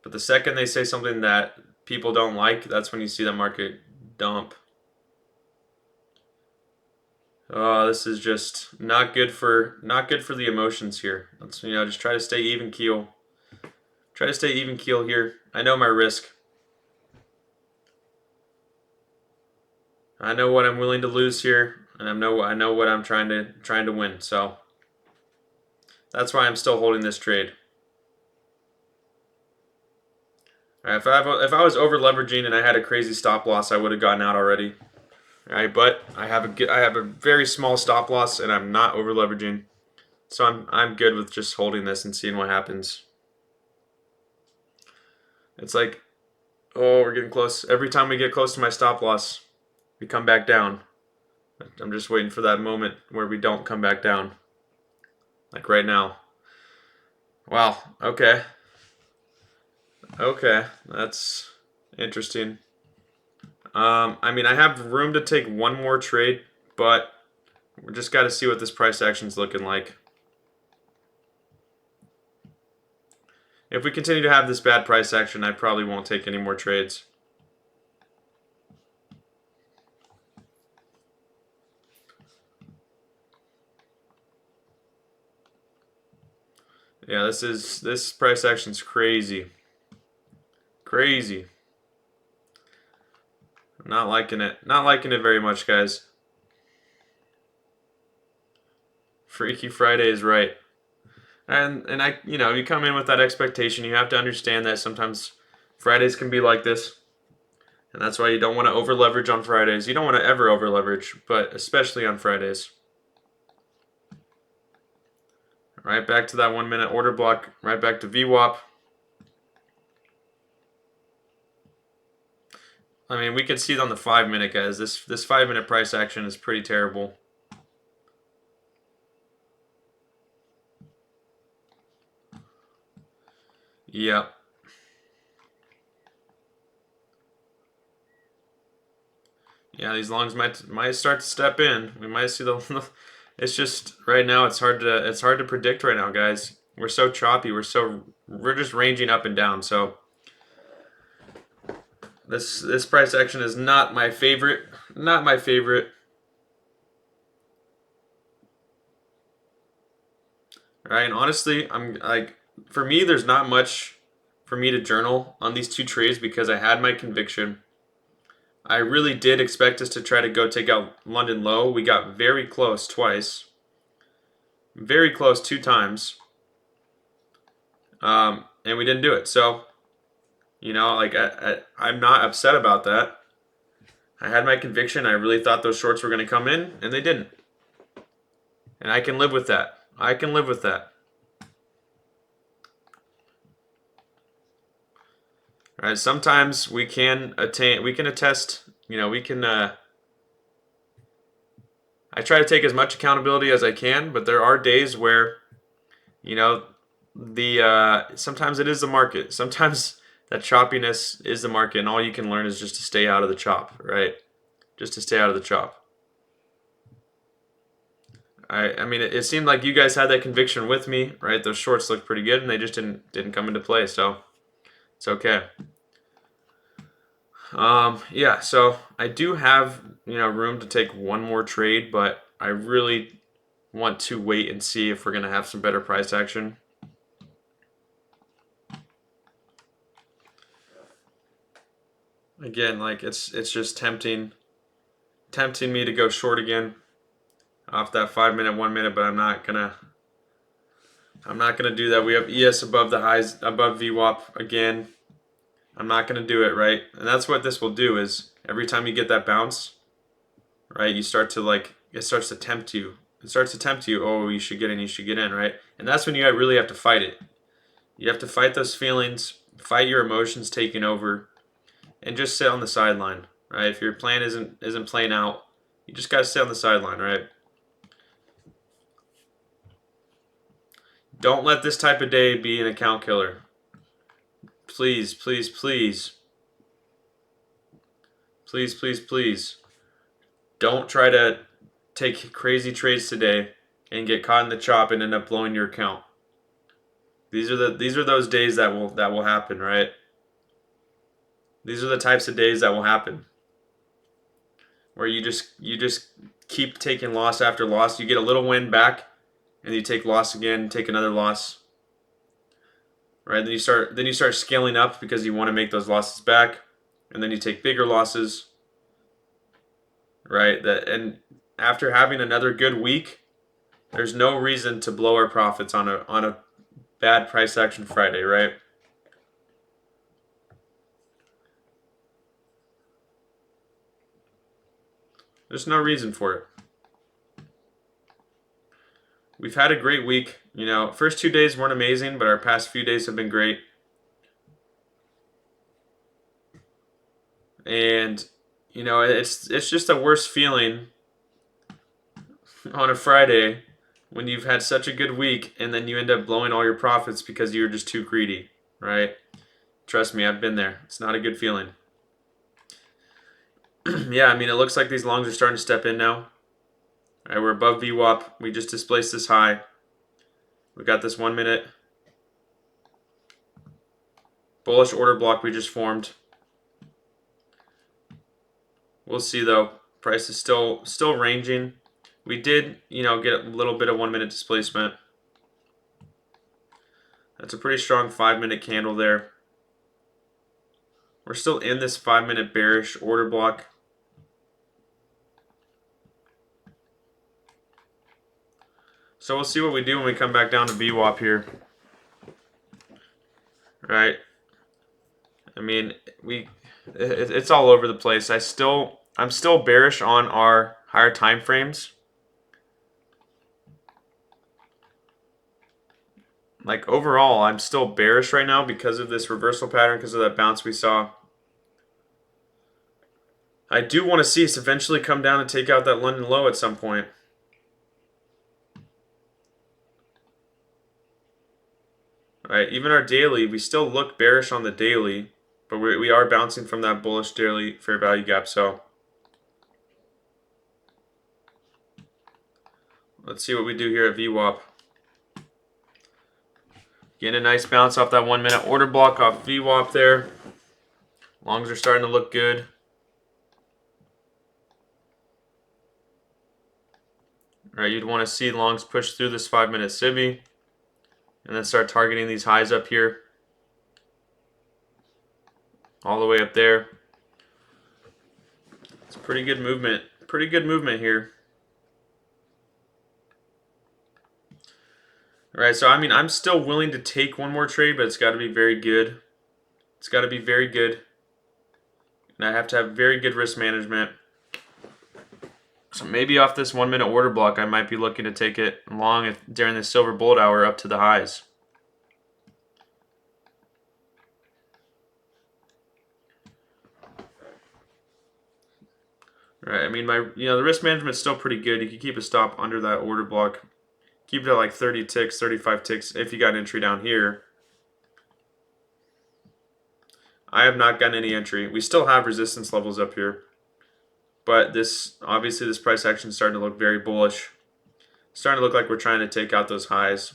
[SPEAKER 1] But the second they say something that people don't like, that's when you see the market dump. Oh, this is just not good for the emotions here. Let's, you know, just try to stay even keel. Try to stay even keel here. I know my risk. I know what I'm willing to lose here, and I know what I'm trying to win. So that's why I'm still holding this trade. All right, if I was over leveraging and I had a crazy stop loss, I would have gotten out already. All right, but I have a very small stop loss, and I'm not over leveraging, so I'm good with just holding this and seeing what happens. It's like, oh, we're getting close. Every time we get close to my stop loss, we come back down. I'm just waiting for that moment where we don't come back down. Like right now. Wow, okay. Okay, that's interesting. I mean, I have room to take one more trade, but we just got to see what this price action's looking like. If we continue to have this bad price action, I probably won't take any more trades. Yeah, this price action's crazy. Crazy. Not liking it. Not liking it very much, guys. Freaky Friday is right. And I, you come in with that expectation. You have to understand that sometimes Fridays can be like this. And that's why you don't want to over leverage on Fridays. You don't want to ever over leverage, but especially on Fridays. Right back to that 1 minute order block, right back to VWAP. I mean, we can see it on the 5 minute, guys. This 5 minute price action is pretty terrible. Yep. Yeah, these longs might start to step in. We might see the. It's just right now. It's hard to predict right now, guys. We're so choppy. We're just ranging up and down. So this price action is not my favorite. Not my favorite. All right, and honestly, I'm like, for me, there's not much for me to journal on these two trades because I had my conviction. I really did expect us to try to go take out London low. We got very close twice. Very close 2 times. And we didn't do it. So, like I'm not upset about that. I had my conviction. I really thought those shorts were going to come in, and they didn't. And I can live with that. I can live with that. All right, sometimes we can attest, we can I try to take as much accountability as I can, but there are days where, sometimes it is the market. Sometimes that choppiness is the market, and all you can learn is just to stay out of the chop, right? Just to stay out of the chop. I mean, it seemed like you guys had that conviction with me, right? Those shorts looked pretty good, and they just didn't come into play, so it's okay. Yeah, so I do have, room to take one more trade, but I really want to wait and see if we're going to have some better price action. Again, like it's just tempting me to go short again off that 5 minute, 1 minute, but I'm not gonna do that. We have ES above the highs, above VWAP again. I'm not going to do it, right? And that's what this will do is every time you get that bounce, right, you start to it starts to tempt you. It starts to tempt you, oh, you should get in, right? And that's when you really have to fight it. You have to fight those feelings, fight your emotions taking over, and just sit on the sideline, right? If your plan isn't playing out, you just got to sit on the sideline, right? Don't let this type of day be an account killer. Please, please, please. Please, please, please. Don't try to take crazy trades today and get caught in the chop and end up blowing your account. These are those days that will happen, right? These are the types of days that will happen. Where you just keep taking loss after loss. You get a little win back and you take loss again, take another loss. Right? Then you start scaling up because you want to make those losses back, and then you take bigger losses. Right? And after having another good week, there's no reason to blow our profits on a bad price action Friday, right? There's no reason for it. We've had a great week. First 2 days weren't amazing, but our past few days have been great. And it's just a worse feeling on a Friday when you've had such a good week and then you end up blowing all your profits because you were just too greedy, right? Trust me, I've been there. It's not a good feeling. Yeah, I mean, it looks like these longs are starting to step in now. All right, we're above VWAP. We just displaced this high. We got this 1 minute bullish order block we just formed. We'll see though. Price is still ranging. We did, get a little bit of 1 minute displacement. That's a pretty strong 5 minute candle there. We're still in this 5-minute bearish order block. So we'll see what we do when we come back down to VWAP here. Right? I mean, it's all over the place. I'm still bearish on our higher time frames. Like overall, I'm still bearish right now because of this reversal pattern, because of that bounce we saw. I do want to see us eventually come down and take out that London low at some point. All right, even our daily, we still look bearish on the daily, but we are bouncing from that bullish daily fair value gap. So let's see what we do here at VWAP. Getting a nice bounce off that 1-minute order block off VWAP there. Longs are starting to look good. All right, you'd want to see longs push through this 5-minute SIBI and then start targeting these highs up here. All the way up there. It's pretty good movement. Pretty good movement here. All right, so I mean, I'm still willing to take one more trade, but it's got to be very good. It's got to be very good. And I have to have very good risk management. So maybe off this 1-minute order block, I might be looking to take it long during the silver bullet hour up to the highs. All right, I mean, the risk management's still pretty good. You can keep a stop under that order block. Keep it at like 30 ticks, 35 ticks if you got an entry down here. I have not gotten any entry. We still have resistance levels up here. But obviously this price action is starting to look very bullish. Starting to look like we're trying to take out those highs.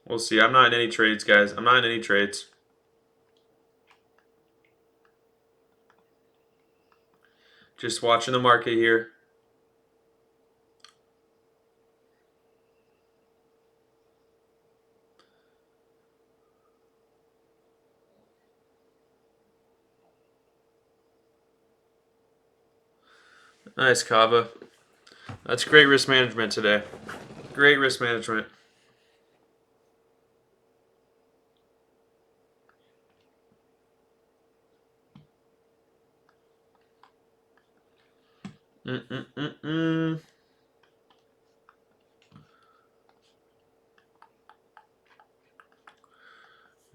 [SPEAKER 1] We'll see. I'm not in any trades, guys. I'm not in any trades. Just watching the market here. Nice, Kava. That's great risk management today. Great risk management. Yeah,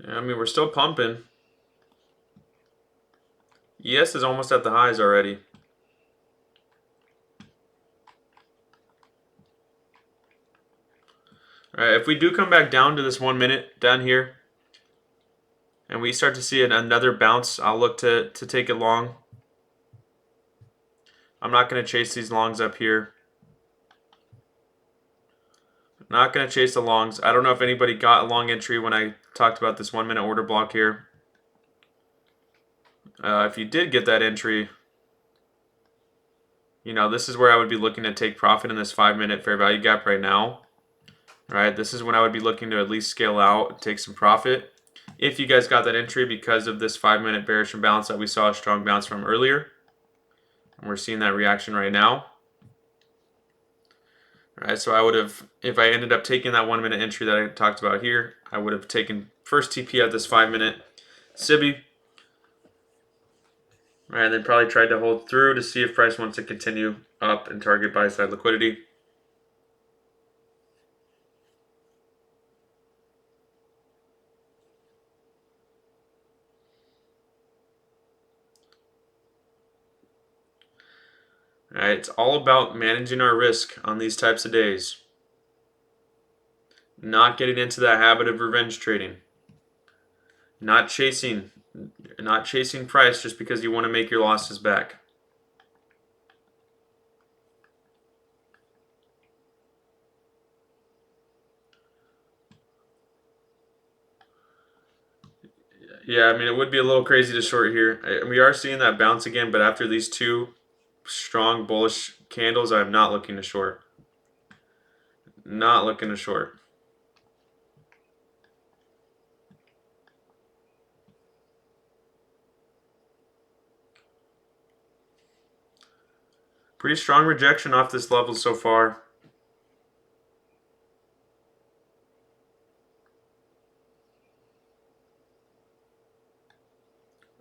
[SPEAKER 1] I mean, we're still pumping. ES is almost at the highs already. All right, if we do come back down to this 1 minute down here, and we start to see another bounce, I'll look to take it long. I'm not going to chase these longs up here. Not going to chase the longs. I don't know if anybody got a long entry when I talked about this 1 minute order block here. If you did get that entry, this is where I would be looking to take profit in this 5-minute fair value gap right now. Right, this is when I would be looking to at least scale out, take some profit. If you guys got that entry because of this 5-minute bearish imbalance that we saw a strong bounce from earlier. And we're seeing that reaction right now. All right, so I would have, if I ended up taking that 1 minute entry that I talked about here, I would have taken first TP at this 5-minute SIBI. All right, and then probably tried to hold through to see if price wants to continue up and target buy side liquidity. All right, it's all about managing our risk on these types of days. Not getting into that habit of revenge trading. Not chasing price just because you want to make your losses back. Yeah, I mean, it would be a little crazy to short here. We are seeing that bounce again, but after these two strong bullish candles, I'm not looking to short. Not looking to short. Pretty strong rejection off this level so far.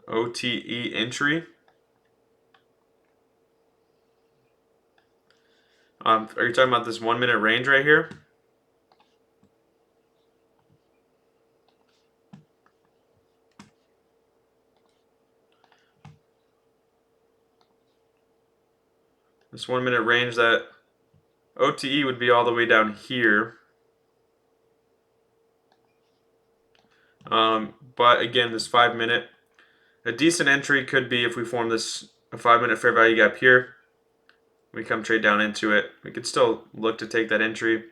[SPEAKER 1] OTE entry. Are you talking about this 1 minute range right here? This 1 minute range, that OTE would be all the way down here. But again, this 5 minute, a decent entry could be if we form this a 5 minute fair value gap here. We come trade down into it. We could still look to take that entry.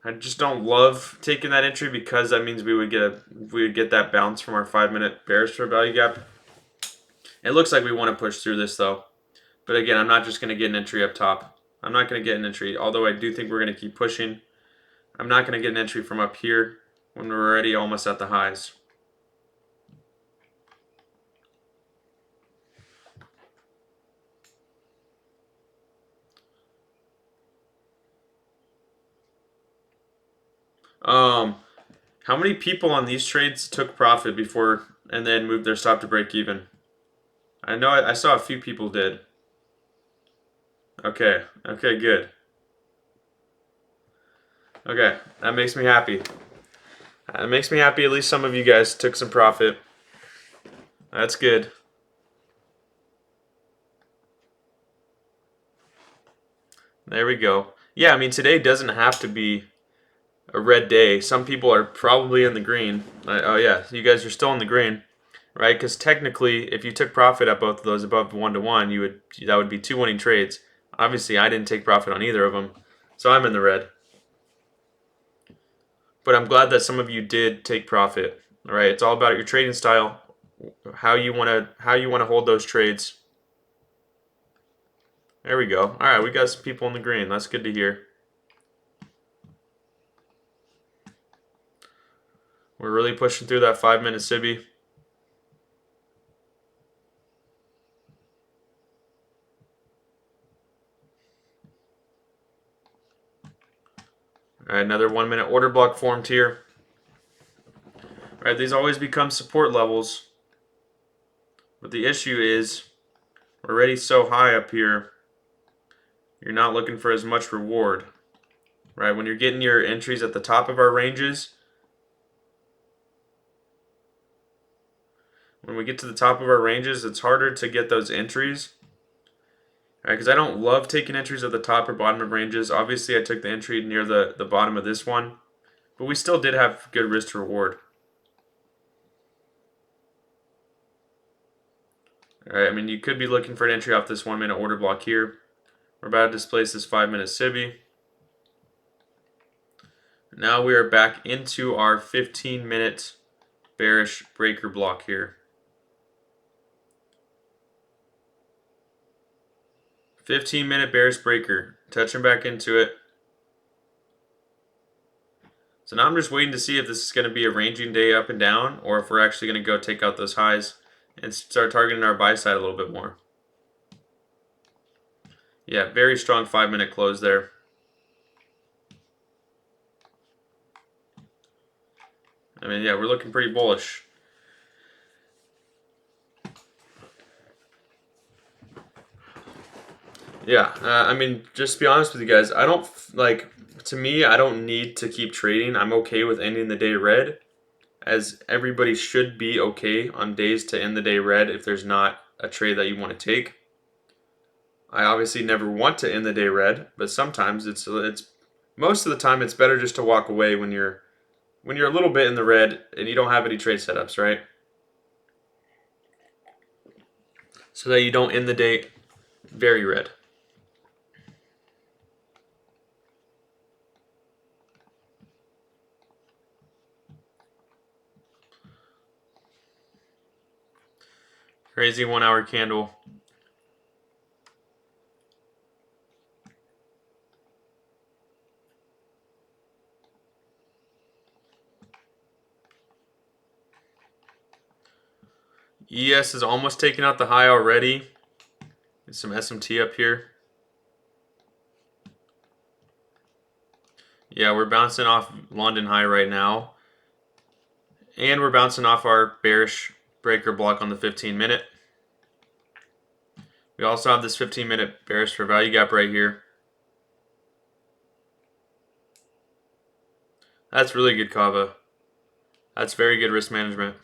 [SPEAKER 1] I just don't love taking that entry because that means we would get that bounce from our 5 minute bearish fair value gap. It looks like we want to push through this though. But again, I'm not just going to get an entry up top. I'm not going to get an entry, although I do think we're going to keep pushing. I'm not going to get an entry from up here when we're already almost at the highs. How many people on these trades took profit before and then moved their stop to break even? I know I saw a few people did. Okay, good. Okay, that makes me happy. It makes me happy at least some of you guys took some profit. That's good. There we go. Yeah, I mean, today doesn't have to be a red day. Some people are probably in the green. Oh yeah, you guys are still in the green, right? Because technically, if you took profit at both of those above 1-to-1, that would be 2 winning trades. Obviously, I didn't take profit on either of them, so I'm in the red. But I'm glad that some of you did take profit. All right, it's all about your trading style, how you want to hold those trades. There we go. All right, we got some people in the green. That's good to hear. We're really pushing through that 5 minute SIBI. All right, another 1 minute order block formed here. All right, these always become support levels. But the issue is we're already so high up here, you're not looking for as much reward. Right, when you're getting your entries at the top of our ranges, when we get to the top of our ranges, it's harder to get those entries. Right, because I don't love taking entries at the top or bottom of ranges. Obviously, I took the entry near the bottom of this one, but we still did have good risk to reward. All right, I mean, you could be looking for an entry off this 1 minute order block here. We're about to displace this 5 minute SIBI. Now we are back into our 15 minute bearish breaker block here. 15 minute bearish breaker. Touching back into it. So now I'm just waiting to see if this is going to be a ranging day up and down, or if we're actually going to go take out those highs and start targeting our buy side a little bit more. Yeah, very strong 5 minute close there. I mean, yeah, we're looking pretty bullish. Yeah, I mean, just to be honest with you guys, I don't, to me, I don't need to keep trading. I'm okay with ending the day red, as everybody should be okay on days to end the day red if there's not a trade that you want to take. I obviously never want to end the day red, but sometimes it's most of the time it's better just to walk away when you're a little bit in the red and you don't have any trade setups, right? So that you don't end the day very red. Crazy 1 hour candle. ES is almost taking out the high already. Get some SMT up here. Yeah, we're bouncing off London high right now. And we're bouncing off our bearish breaker block on the 15-minute. We also have this 15-minute bearish fair value gap right here. That's really good, Kava. That's very good risk management.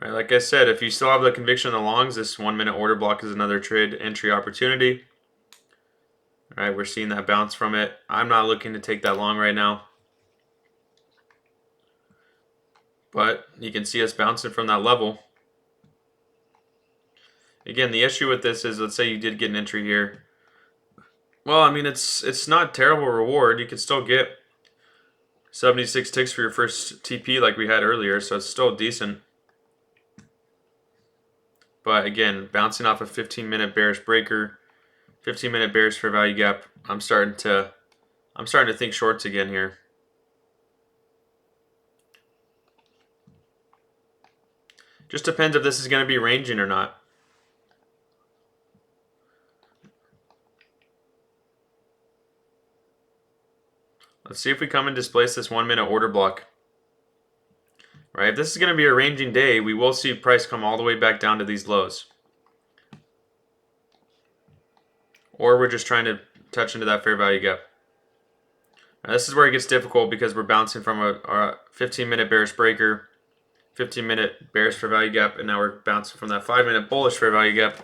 [SPEAKER 1] Right, like I said, if you still have the conviction on the longs, this 1-minute order block is another trade entry opportunity. All right, we're seeing that bounce from it. I'm not looking to take that long right now. But you can see us bouncing from that level. Again, the issue with this is, let's say you did get an entry here. Well, I mean, it's not terrible reward. You can still get 76 ticks for your first TP like we had earlier, so it's still decent. But again, bouncing off a 15-minute bearish breaker, 15-minute bearish fair value gap, I'm starting to think shorts again here. Just depends if this is going to be ranging or not. Let's see if we come and displace this 1-minute order block. Right, if this is going to be a ranging day, we will see price come all the way back down to these lows. Or we're just trying to touch into that fair value gap. Now, this is where it gets difficult because we're bouncing from a 15-minute bearish breaker, 15-minute bearish fair value gap, and now we're bouncing from that 5-minute bullish fair value gap.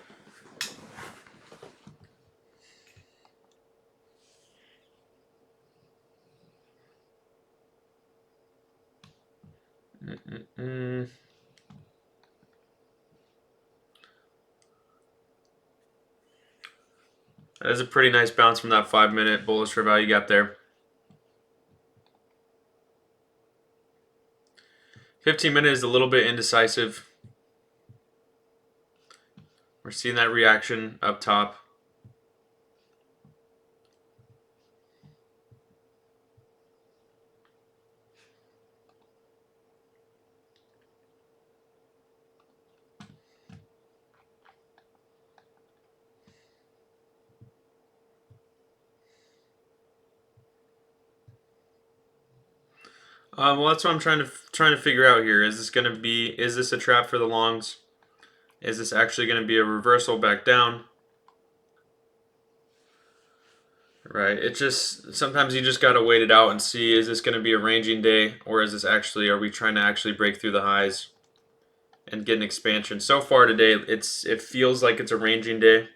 [SPEAKER 1] That is a pretty nice bounce from that 5-minute bullish fair value gap there. 15-minute is a little bit indecisive. We're seeing that reaction up top. Well, that's what I'm trying to figure out here. Is this a trap for the longs? Is this actually going to be a reversal back down? Right. It just sometimes you just got to wait it out and see, is this going to be a ranging day, or is this are we trying to actually break through the highs and get an expansion? So far today, it feels like it's a ranging day.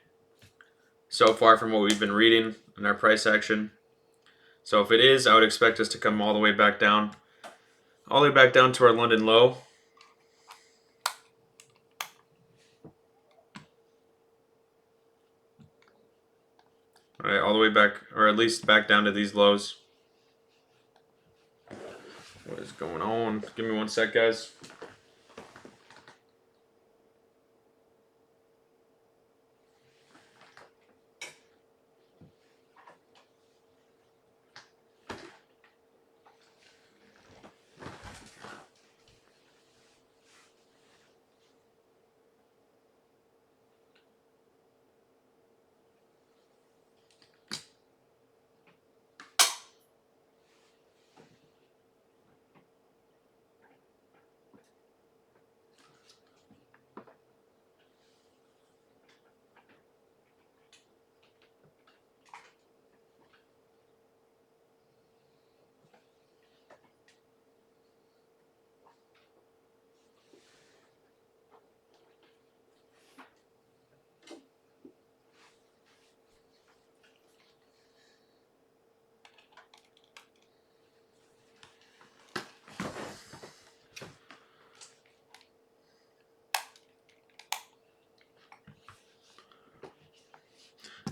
[SPEAKER 1] So far from what we've been reading in our price action. So if it is, I would expect us to come all the way back down. All the way back down to our London low. All right, all the way back, or at least back down to these lows. What is going on? Give me 1 sec, guys.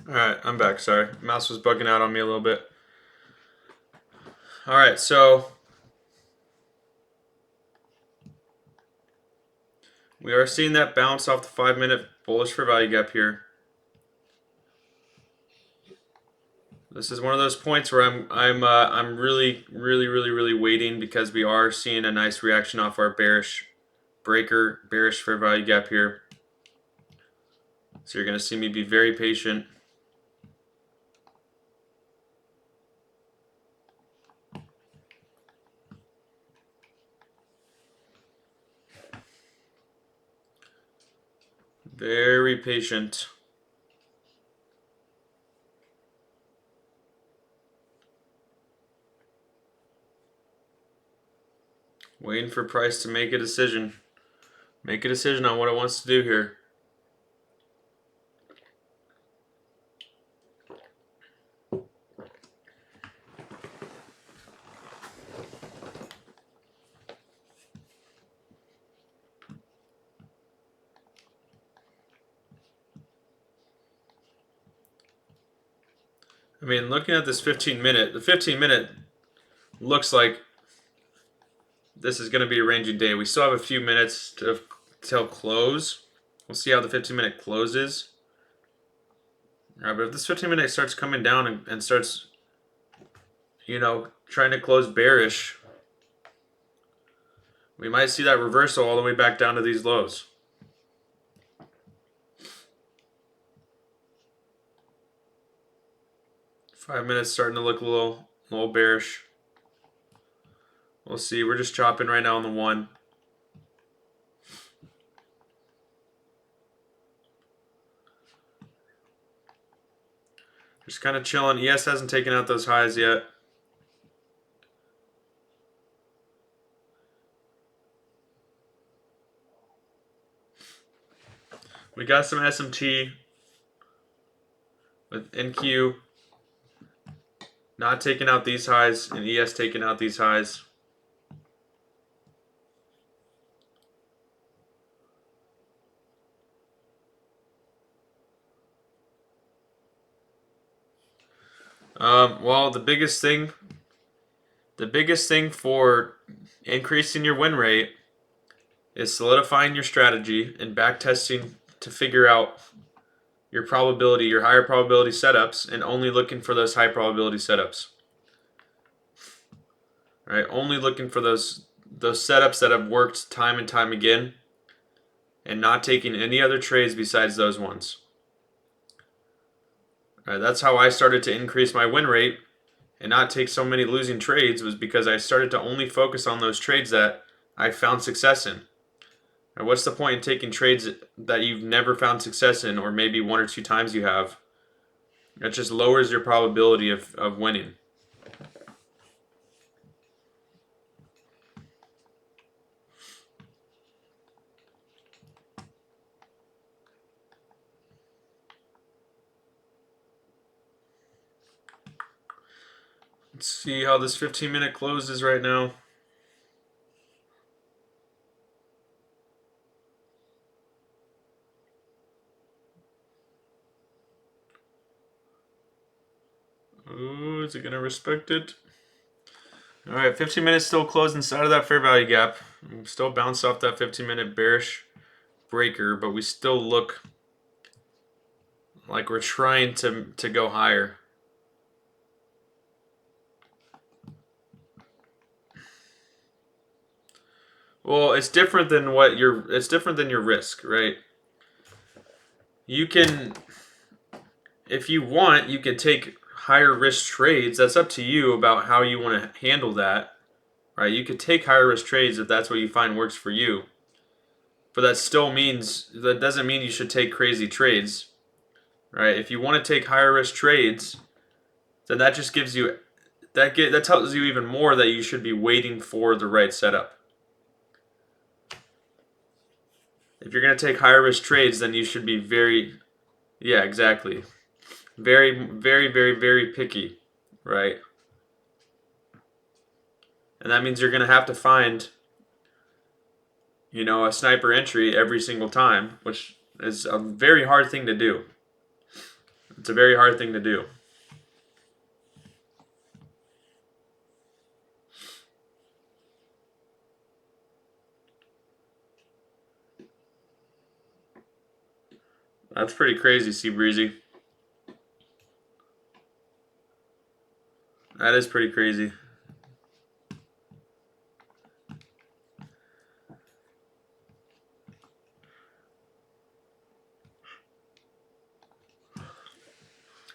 [SPEAKER 1] Alright, I'm back. Sorry. Mouse was bugging out on me a little bit. Alright, so we are seeing that bounce off the 5-minute bullish for value gap here. This is one of those points where I'm really waiting, because we are seeing a nice reaction off our bearish breaker, bearish fair value gap here. So you're going to see me be very patient. Very patient. Waiting for price to make a decision. Make a decision on what it wants to do here. I mean, looking at this 15-minute, the 15-minute looks like this is going to be a ranging day. We still have a few minutes till close. We'll see how the 15-minute closes. All right, but if this 15-minute starts coming down and starts, trying to close bearish, we might see that reversal all the way back down to these lows. Five minutes starting to look a little bearish. We'll see. We're just chopping right now on the 1. Just kind of chilling. ES hasn't taken out those highs yet. We got some SMT with NQ not taking out these highs and ES taking out these highs. Well, the biggest thing for increasing your win rate is solidifying your strategy and back testing to figure out your probability, your higher probability setups, and only looking for those high probability setups. Right? Only looking for those setups that have worked time and time again, and not taking any other trades besides those ones. Right, that's how I started to increase my win rate and not take so many losing trades, was because I started to only focus on those trades that I found success in. Right, what's the point in taking trades that you've never found success in, or maybe 1 or 2 times you have? It just lowers your probability of winning. Let's see how this 15-minute closes right now. Ooh, is it going to respect it? All right, 15 minutes still closed inside of that fair value gap. We still bounced off that 15-minute bearish breaker, but we still look like we're trying to go higher. Well, it's different than your risk, right? You can, if you want, you can take higher risk trades. That's up to you about how you want to handle that, right? You could take higher risk trades if that's what you find works for you. But that doesn't mean you should take crazy trades, right? If you want to take higher risk trades, then that just gives you that tells you even more that you should be waiting for the right setup. If you're going to take higher risk trades, then you should be very picky, right? And that means you're going to have to find, a sniper entry every single time, which is a very hard thing to do. It's a very hard thing to do. That's pretty crazy, Sea Breezy. That is pretty crazy.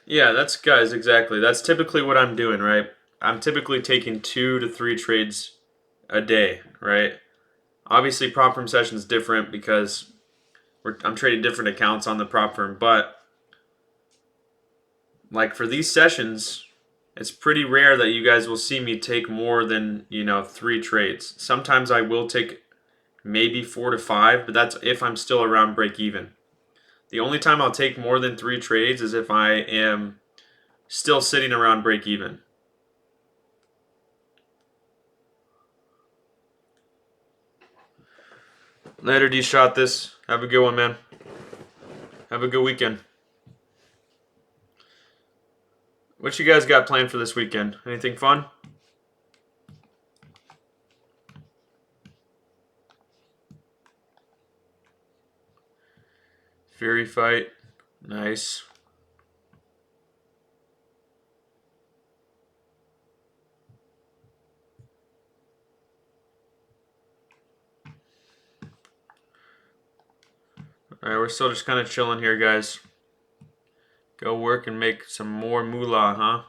[SPEAKER 1] Yeah, that's guys, exactly. That's typically what I'm doing, right? I'm typically taking 2 to 3 trades a day, right? Obviously, prop firm session is different because I'm trading different accounts on the prop firm, but like for these sessions, it's pretty rare that you guys will see me take more than 3 trades. Sometimes I will take maybe 4 to 5, but that's if I'm still around break even. The only time I'll take more than 3 trades is if I am still sitting around break even. Later, D shot this. Have a good one, man. Have a good weekend. What you guys got planned for this weekend? Anything fun? Fury fight. Nice. Alright, we're still just kind of chilling here, guys. Go work and make some more moolah, huh?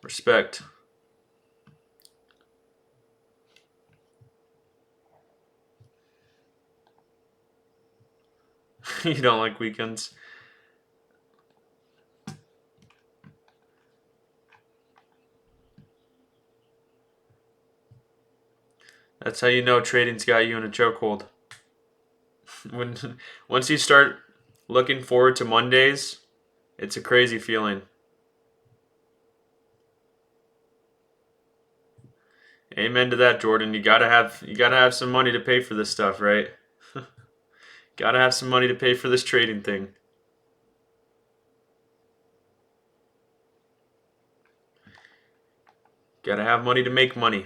[SPEAKER 1] Respect. You don't like weekends? That's how you know trading's got you in a chokehold. When once you start looking forward to Mondays, it's a crazy feeling. Amen to that, Jordan. You gotta have some money to pay for this stuff, right? Gotta have some money to pay for this trading thing. Gotta have money to make money.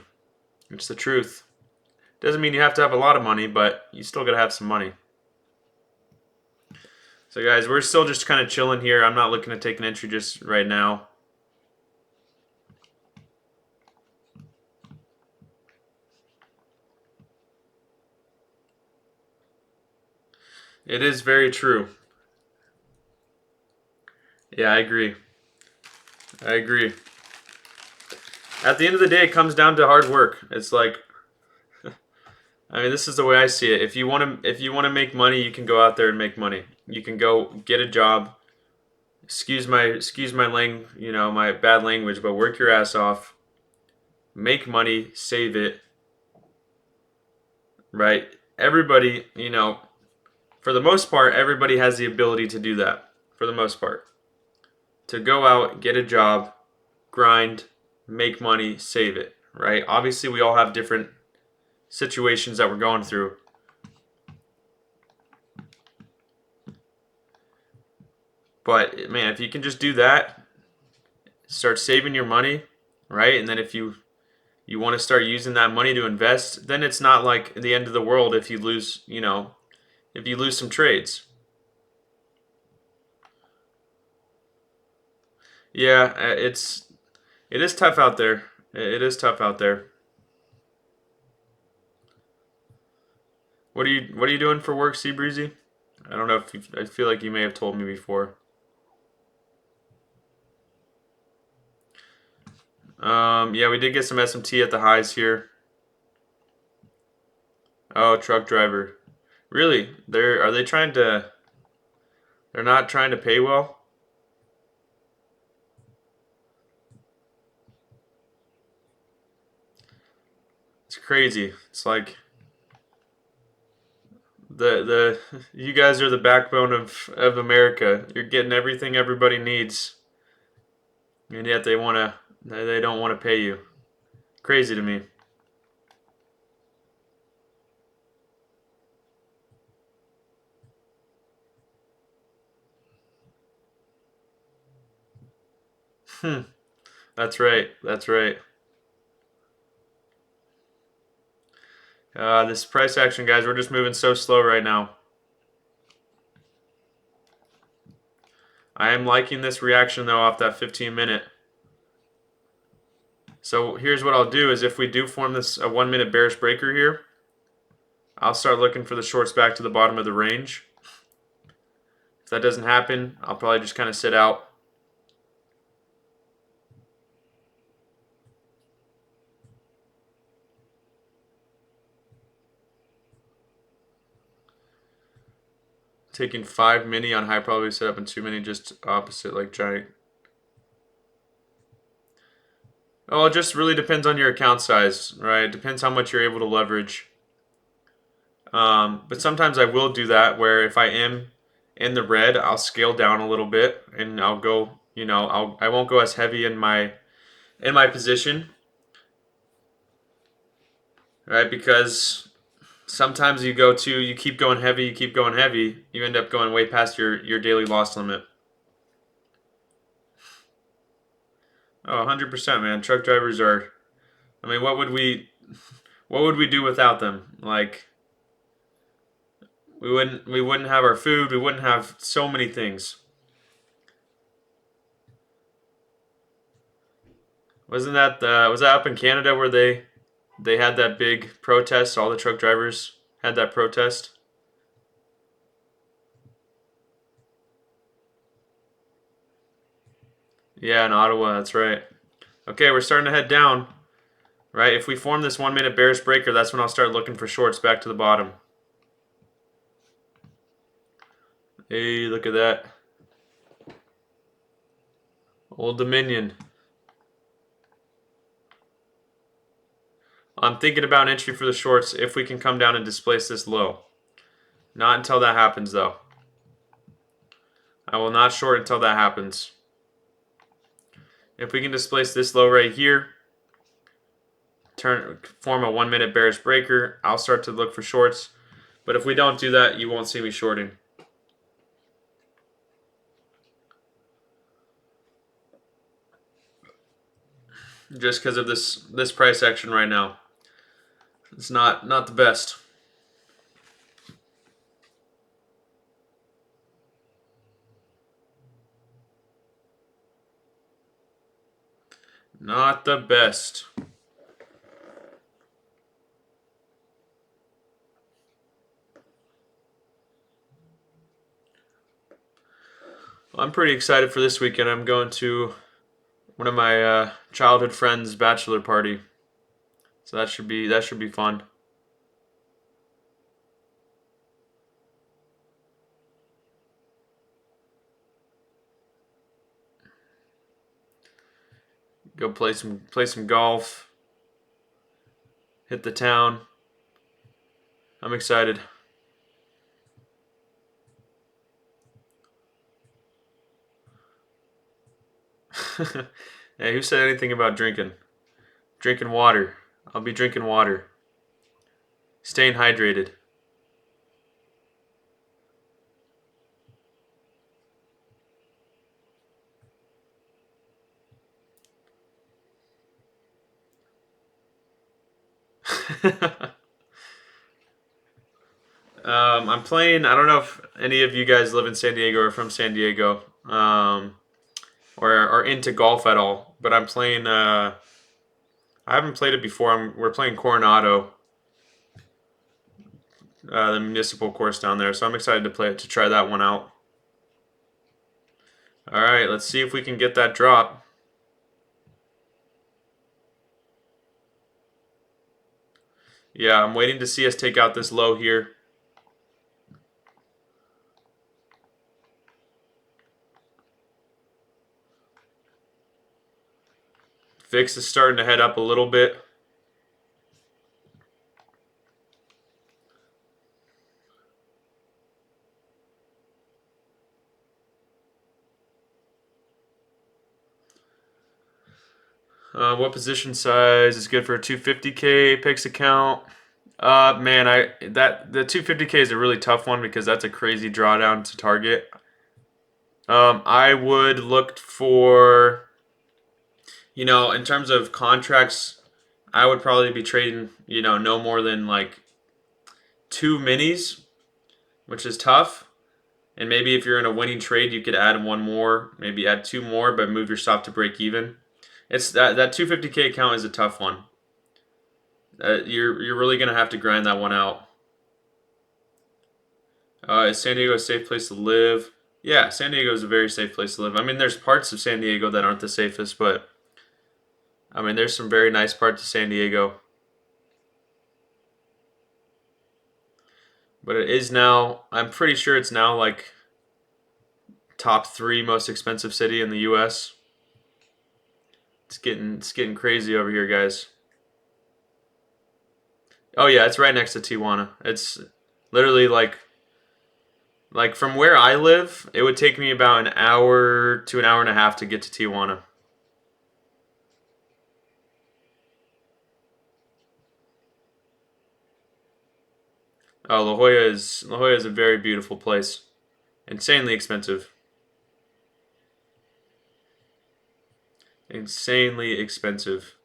[SPEAKER 1] It's the truth. Doesn't mean you have to have a lot of money, but you still gotta have some money. So guys, we're still just kind of chilling here. I'm not looking to take an entry just right now. It is very true. Yeah, I agree. I agree. At the end of the day, it comes down to hard work. It's like, I mean, this is the way I see it. If you want to make money, you can go out there and make money. You can go get a job. My bad language, but work your ass off. Make money, save it, right? Everybody, for the most part, everybody has the ability to do that. For the most part, to go out, get a job, grind, make money, save it, right? Obviously, we all have different situations that we're going through. But man, if you can just do that, start saving your money, right? And then if you want to start using that money to invest, then it's not like the end of the world if you lose, if you lose some trades. Yeah, it is tough out there. It is tough out there. What are you doing for work, Sea Breezy? I don't know if I feel like you may have told me before. Yeah, we did get some SMT at the highs here. Oh, truck driver. Really? Are they trying to? They're not trying to pay well. It's crazy. It's like the you guys are the backbone of America. You're getting everything everybody needs, and yet they don't want to pay you. Crazy to me. Hmm. That's right. That's right. This price action, guys, we're just moving so slow right now. I am liking this reaction though off that 15-minute. So here's what I'll do is if we do form this a 1-minute bearish breaker here, I'll start looking for the shorts back to the bottom of the range. If that doesn't happen, I'll probably just kind of sit out Taking 5 mini on high probability setup and 2 mini just opposite like giant. Oh, it just really depends on your account size, right? It depends how much you're able to leverage. But sometimes I will do that where if I am in the red, I'll scale down a little bit and I'll go, I won't go as heavy in my position, right? Because sometimes you keep going heavy, you end up going way past your daily loss limit. Oh, 100%, man. Truck drivers are, I mean, what would we do without them? Like, we wouldn't have our food, we wouldn't have so many things. Was that up in Canada where they had that big protest? All the truck drivers had that protest. Yeah, in Ottawa, that's right. Okay, we're starting to head down. Right, if we form this 1 minute bearish breaker, that's when I'll start looking for shorts back to the bottom. Hey, look at that. Old Dominion. I'm thinking about entry for the shorts if we can come down and displace this low. Not until that happens, though. I will not short until that happens. If we can displace this low right here, form a 1 minute bearish breaker, I'll start to look for shorts. But if we don't do that, you won't see me shorting. Just because of this price action right now. It's not the best. Not the best. I'm pretty excited for this weekend. I'm going to one of my childhood friends' bachelor party, so that should be fun. Go play some golf. Hit the town. I'm excited. Hey, who said anything about drinking? Drinking water. I'll be drinking water. Staying hydrated. I'm playing. I don't know if any of you guys live in San Diego or from San Diego, or are into golf at all. But I'm playing. I haven't played it before. We're playing Coronado, the municipal course down there. So I'm excited to try that one out. All right, let's see if we can get that drop. Yeah, I'm waiting to see us take out this low here. VIX is starting to head up a little bit. What position size is good for a 250K PIX account? Man, the 250K is a really tough one because that's a crazy drawdown to target. I would look for, in terms of contracts, I would probably be trading, no more than like 2 minis, which is tough. And maybe if you're in a winning trade, you could add one more, maybe add 2 more, but move your stop to break even. It's that 250K account is a tough one. You're really gonna have to grind that one out. Is San Diego a safe place to live? Yeah, San Diego is a very safe place to live. I mean, there's parts of San Diego that aren't the safest, but I mean, there's some very nice parts of San Diego. but it is now. I'm pretty sure it's now like top 3 most expensive city in the U.S. It's getting crazy over here, guys. Oh yeah, it's right next to Tijuana. It's literally like from where I live, it would take me about an hour to an hour and a half to get to Tijuana. Oh, La Jolla is a very beautiful place. Insanely expensive. Insanely expensive.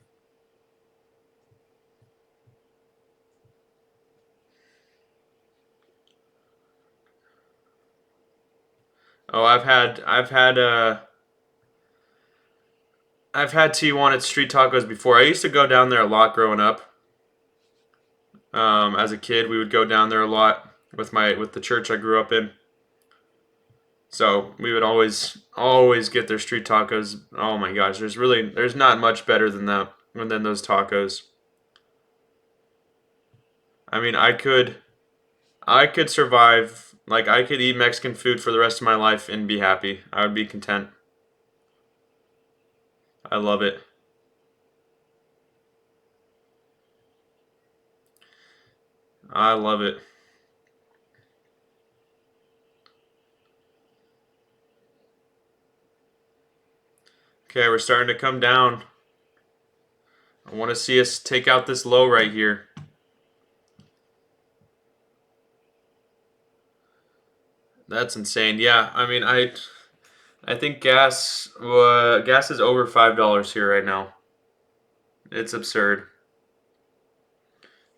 [SPEAKER 1] Oh, I've had Tijuana street tacos before. I used to go down there a lot growing up. As a kid, we would go down there a lot with the church I grew up in. So we would always get their street tacos. Oh my gosh, there's not much better than that than those tacos. I mean, I could survive, like I could eat Mexican food for the rest of my life and be happy. I would be content. I love it. I love it. Okay, we're starting to come down. I want to see us take out this low right here. That's insane. Yeah, I mean, I think gas is over $5 here right now. It's absurd.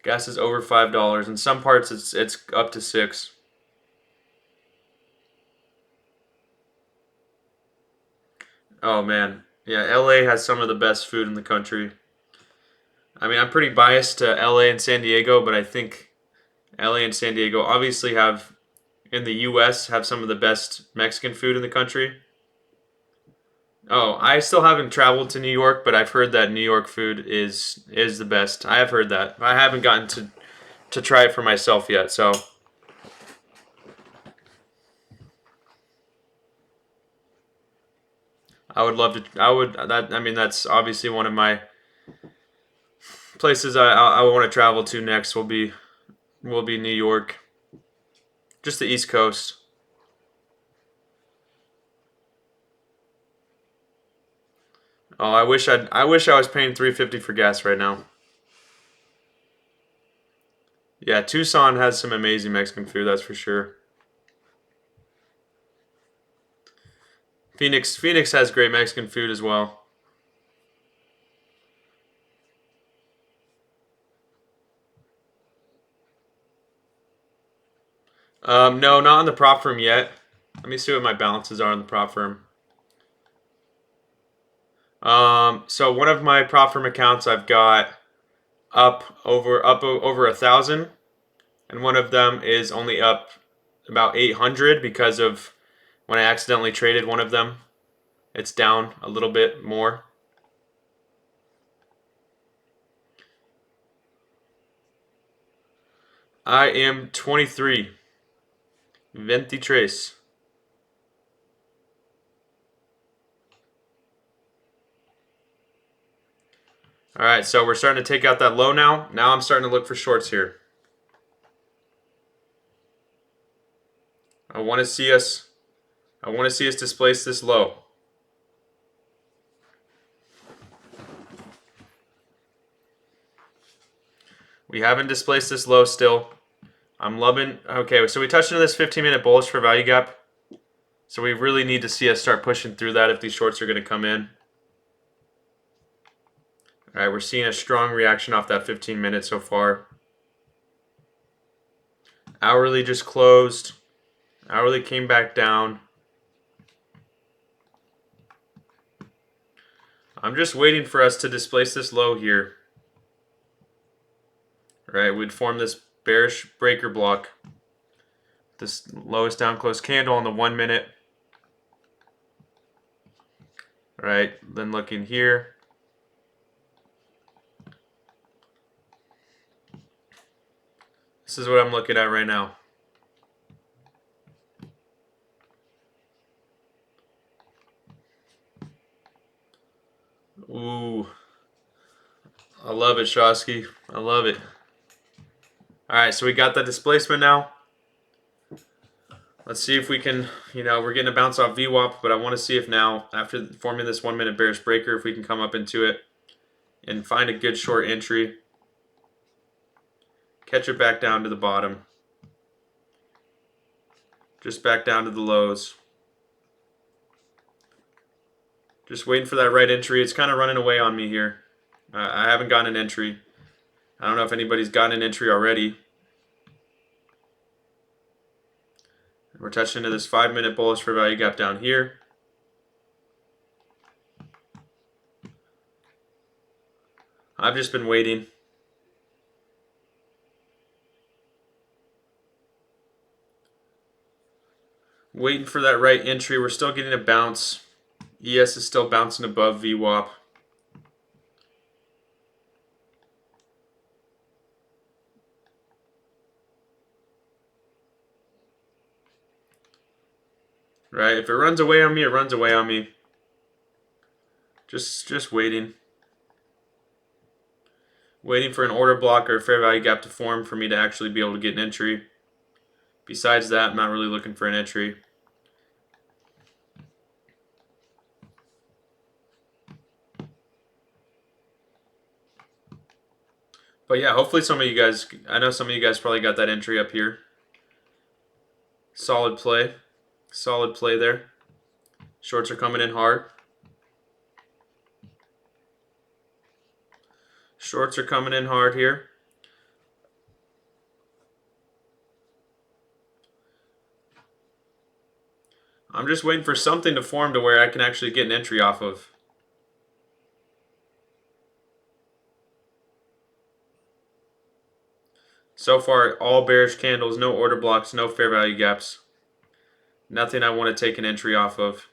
[SPEAKER 1] Gas is over $5. In some parts, it's up to 6. Oh man, yeah. LA has some of the best food in the country. I mean, I'm pretty biased to LA and San Diego, but I think LA and San Diego obviously have in the U.S. have some of the best Mexican food in the country. Oh, I still haven't traveled to New York, but I've heard that New York food is the best. I have heard that. I haven't gotten to try it for myself yet, so I would love to. I would that. I mean, that's obviously one of my places I want to travel to next. Will be New York, just the East Coast. Oh, I wish I was paying 350 for gas right now. Yeah, Tucson has some amazing Mexican food, that's for sure. Phoenix has great Mexican food as well. No, not on the prop firm yet. Let me see what my balances are on the prop firm. So one of my prop firm accounts I've got up over 1,000, and one of them is only up about 800 because of when I accidentally traded one of them. It's down a little bit more. I am 23. 23. All right, so we're starting to take out that low now. Now I'm starting to look for shorts here. I want to see us. I want to see us displace this low. We haven't displaced this low still. I'm loving. Okay, so we touched into this 15-minute bullish for value gap. So we really need to see us start pushing through that if these shorts are going to come in. All right, we're seeing a strong reaction off that 15 minutes so far. Hourly just closed. Hourly came back down. I'm just waiting for us to displace this low here. All right, we'd form this bearish breaker block. This lowest down close candle on the 1 minute. All right, then looking here. This is what I'm looking at right now. Ooh, I love it, Shosky. I love it. All right, so we got that displacement now. Let's see if we can, we're getting a bounce off VWAP, but I want to see if now, after forming this 1 minute bearish breaker, if we can come up into it and find a good short entry. Catch it back down to the bottom. Just back down to the lows. Just waiting for that right entry. It's kind of running away on me here. I haven't gotten an entry. I don't know if anybody's gotten an entry already. We're touching into this 5 minute bullish fair value gap down here. I've just been waiting. Waiting for that right entry. We're still getting a bounce. ES is still bouncing above VWAP. Right, if it runs away on me, it runs away on me. Just waiting. Waiting for an order block or a fair value gap to form for me to actually be able to get an entry. Besides that, I'm not really looking for an entry. But yeah, hopefully some of you guys, I know some of you guys probably got that entry up here. Solid play. Solid play there. Shorts are coming in hard. Shorts are coming in hard here. I'm just waiting for something to form to where I can actually get an entry off of. So far, all bearish candles, no order blocks, no fair value gaps. Nothing I want to take an entry off of.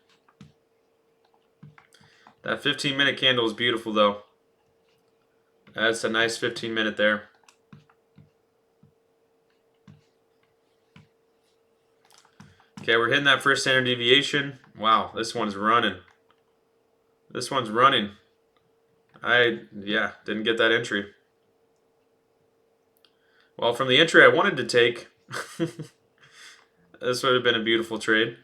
[SPEAKER 1] That 15-minute candle is beautiful, though. That's a nice 15-minute there. Okay, we're hitting that first standard deviation. Wow, this one's running. This one's running. Didn't get that entry. Well, from the entry I wanted to take, this would have been a beautiful trade.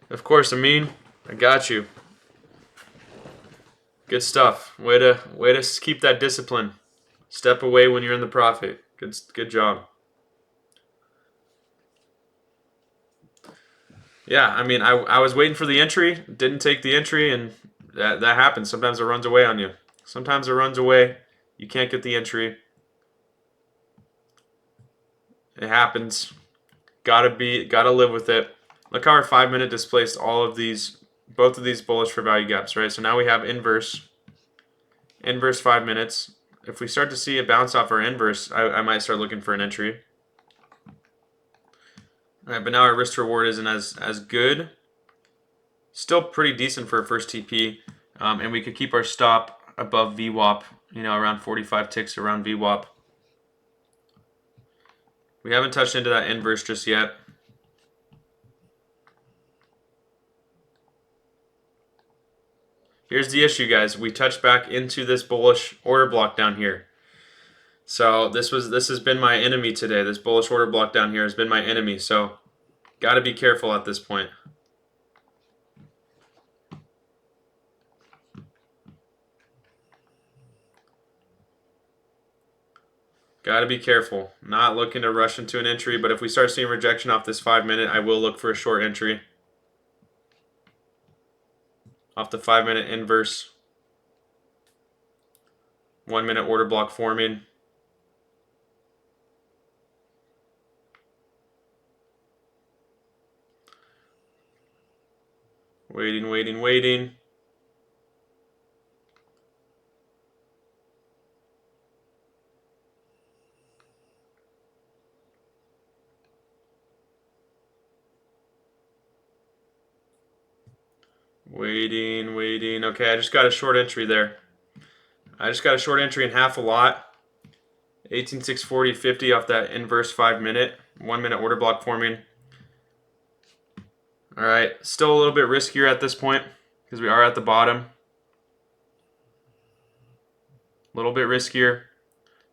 [SPEAKER 1] Of course, Amin, I got you. Good stuff. Way to keep that discipline. Step away when you're in the profit. Good job. Yeah, I mean, I was waiting for the entry, didn't take the entry, and that happens. Sometimes it runs away on you. Sometimes it runs away. You can't get the entry. It happens. Gotta live with it. Look how our 5 minute displaced both of these bullish for value gaps, right? So now we have inverse 5 minutes. If we start to see a bounce off our inverse, I might start looking for an entry. All right, but now our risk to reward isn't as good. Still pretty decent for a first TP, and we could keep our stop above VWAP, around 45 ticks around VWAP. We haven't touched into that inverse just yet. Here's the issue, guys. We touched back into this bullish order block down here. So this has been my enemy today. This bullish order block down here has been my enemy. So got to be careful at this point. Got to be careful. Not looking to rush into an entry, but if we start seeing rejection off this 5 minute, I will look for a short entry. Off the 5 minute inverse. 1 minute order block forming. Waiting. Waiting. Okay, I just got a short entry there. I just got a short entry in half a lot. 18,640.50 off that inverse 5 minute. 1 minute order block forming. All right, still a little bit riskier at this point because we are at the bottom. A little bit riskier.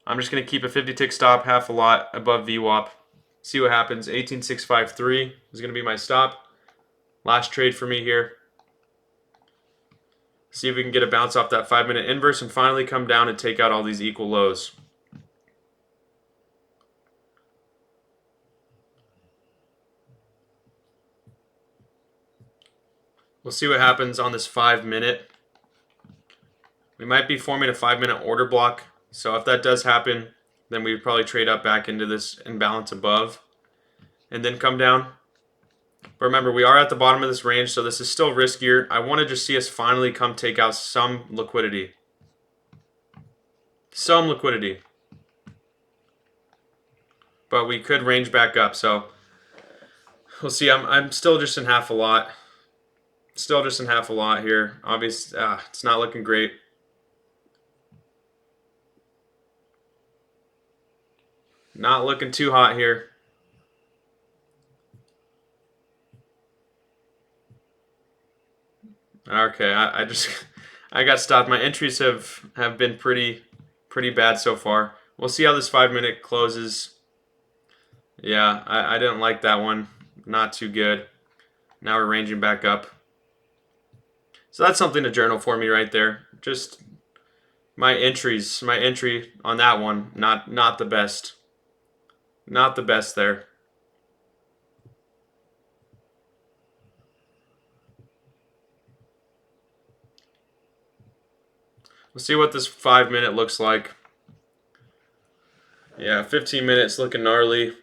[SPEAKER 1] I'm just going to keep a 50 tick stop half a lot above VWAP. See what happens. 18653 is going to be my stop. Last trade for me here. See if we can get a bounce off that 5-minute inverse and finally come down and take out all these equal lows. We'll see what happens on this 5-minute. We might be forming a 5-minute order block. So if that does happen, then we would probably trade up back into this imbalance above and then come down. But remember, we are at the bottom of this range, so this is still riskier. I want to just see us finally come take out some liquidity. Some liquidity. But we could range back up, so we'll see. I'm still just in half a lot. Still just in half a lot here. Obviously, it's not looking great. Not looking too hot here. Okay, I got stopped. My entries have been pretty bad so far. We'll see how this 5-minute closes. Yeah, I didn't like that one. Not too good. Now we're ranging back up. So that's something to journal for me right there. Just my entries, my entry on that one, not the best. Not the best there. We'll see what this 5-minute looks like. Yeah, 15 minutes looking gnarly.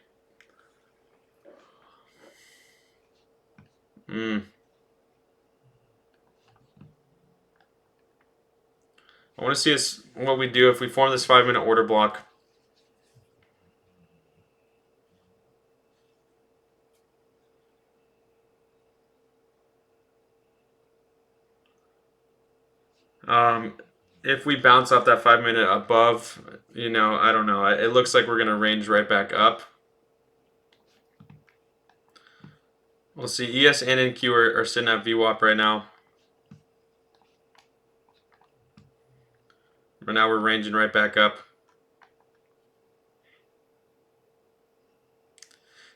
[SPEAKER 1] I want to see us, what we do if we form this 5-minute order block. If we bounce off that 5-minute above, I don't know. It looks like we're going to range right back up. We'll see. ES and NQ are sitting at VWAP right now. But now we're ranging right back up.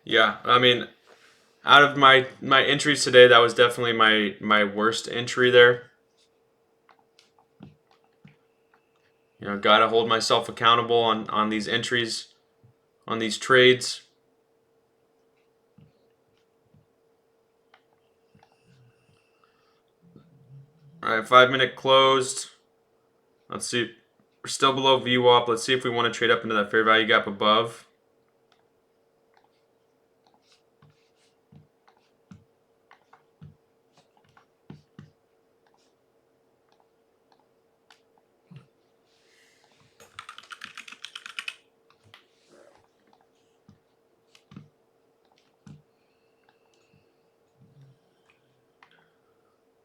[SPEAKER 1] Yeah, I mean, out of my entries today, that was definitely my worst entry there. Gotta hold myself accountable on these entries, on these trades. All right, 5-minute closed. Let's see. We're still below VWAP. Let's see if we want to trade up into that fair value gap above.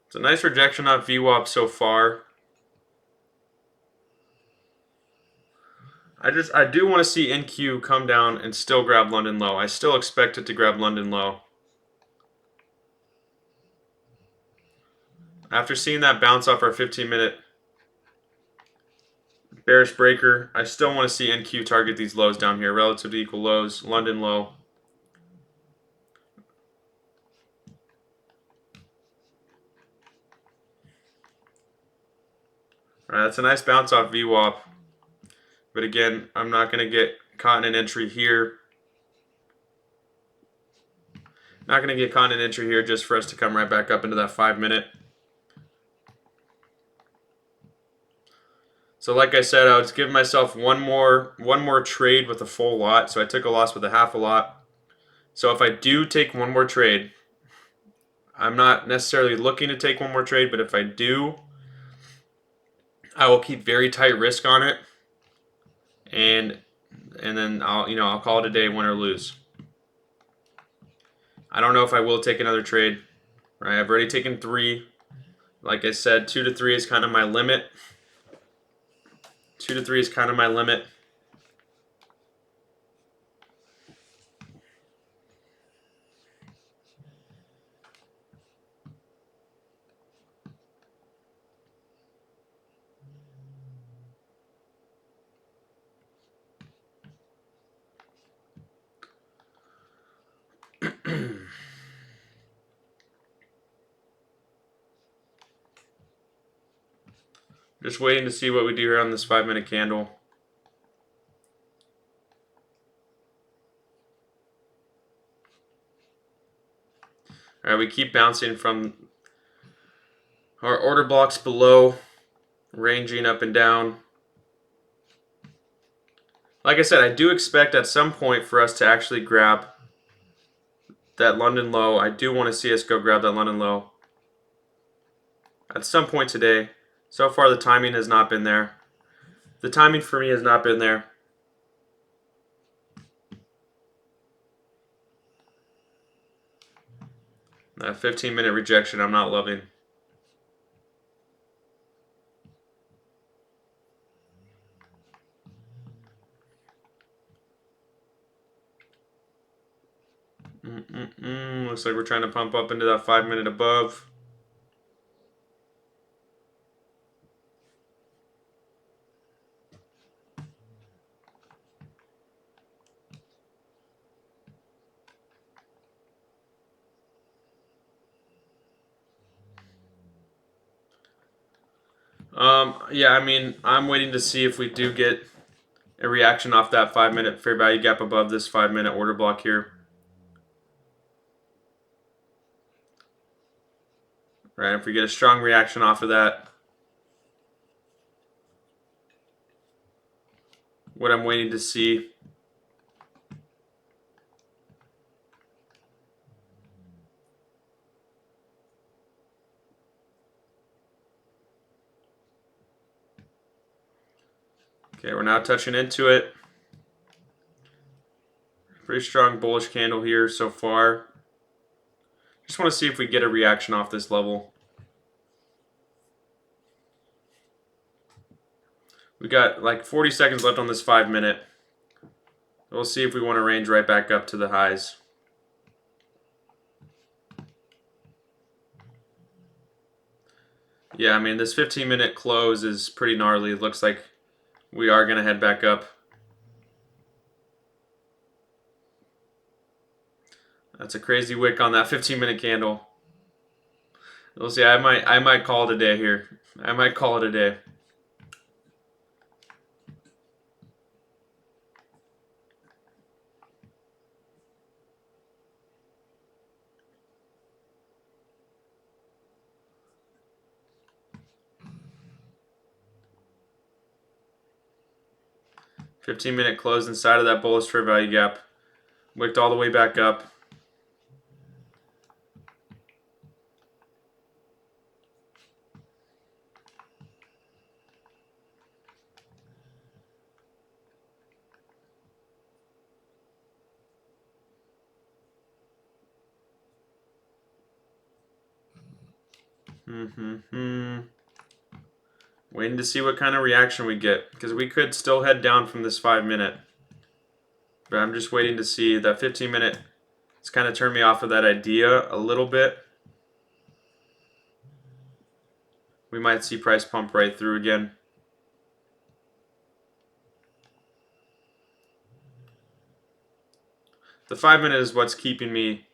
[SPEAKER 1] It's a nice rejection on VWAP so far. I do want to see NQ come down and still grab London low. I still expect it to grab London low. After seeing that bounce off our 15-minute bearish breaker, I still want to see NQ target these lows down here, relative to equal lows, London low. All right, that's a nice bounce off VWAP. But again, I'm not going to get caught in an entry here. Not going to get caught in an entry here just for us to come right back up into that 5-minute. So like I said, I was giving myself one more trade with a full lot. So I took a loss with a half a lot. So if I do take one more trade, I'm not necessarily looking to take one more trade, but if I do, I will keep very tight risk on it, and then I'll call it a day, win or lose. I don't know if I will take another trade. Right, I've already taken 3. Like I said, 2 to 3 is kind of my limit. 2 to 3 is kind of my limit. Just waiting to see what we do here on this 5-minute candle. All right, we keep bouncing from our order blocks below, ranging up and down. Like I said, I do expect at some point for us to actually grab that London low. I do want to see us go grab that London low at some point today. So far, the timing has not been there. The timing for me has not been there. That 15-minute rejection, I'm not loving. Looks like we're trying to pump up into that 5-minute above. Yeah, I mean, I'm waiting to see if we do get a reaction off that 5-minute fair value gap above this 5-minute order block here. Right, if we get a strong reaction off of that, what I'm waiting to see. Okay, we're now touching into it. Pretty strong bullish candle here so far. Just want to see if we get a reaction off this level. We got like 40 seconds left on this 5-minute. We'll see if we want to range right back up to the highs. Yeah, I mean, this 15-minute close is pretty gnarly. It looks like we are going to head back up. That's a crazy wick on that 15-minute candle. We'll see. I might call it a day here. I might call it a day. $15-minute close inside of that bullish fair value gap. Wicked all the way back up. Waiting to see what kind of reaction we get, because we could still head down from this 5-minute. But I'm just waiting to see. That 15-minute, it's kind of turned me off of that idea a little bit. We might see price pump right through again. The 5-minute is what's keeping me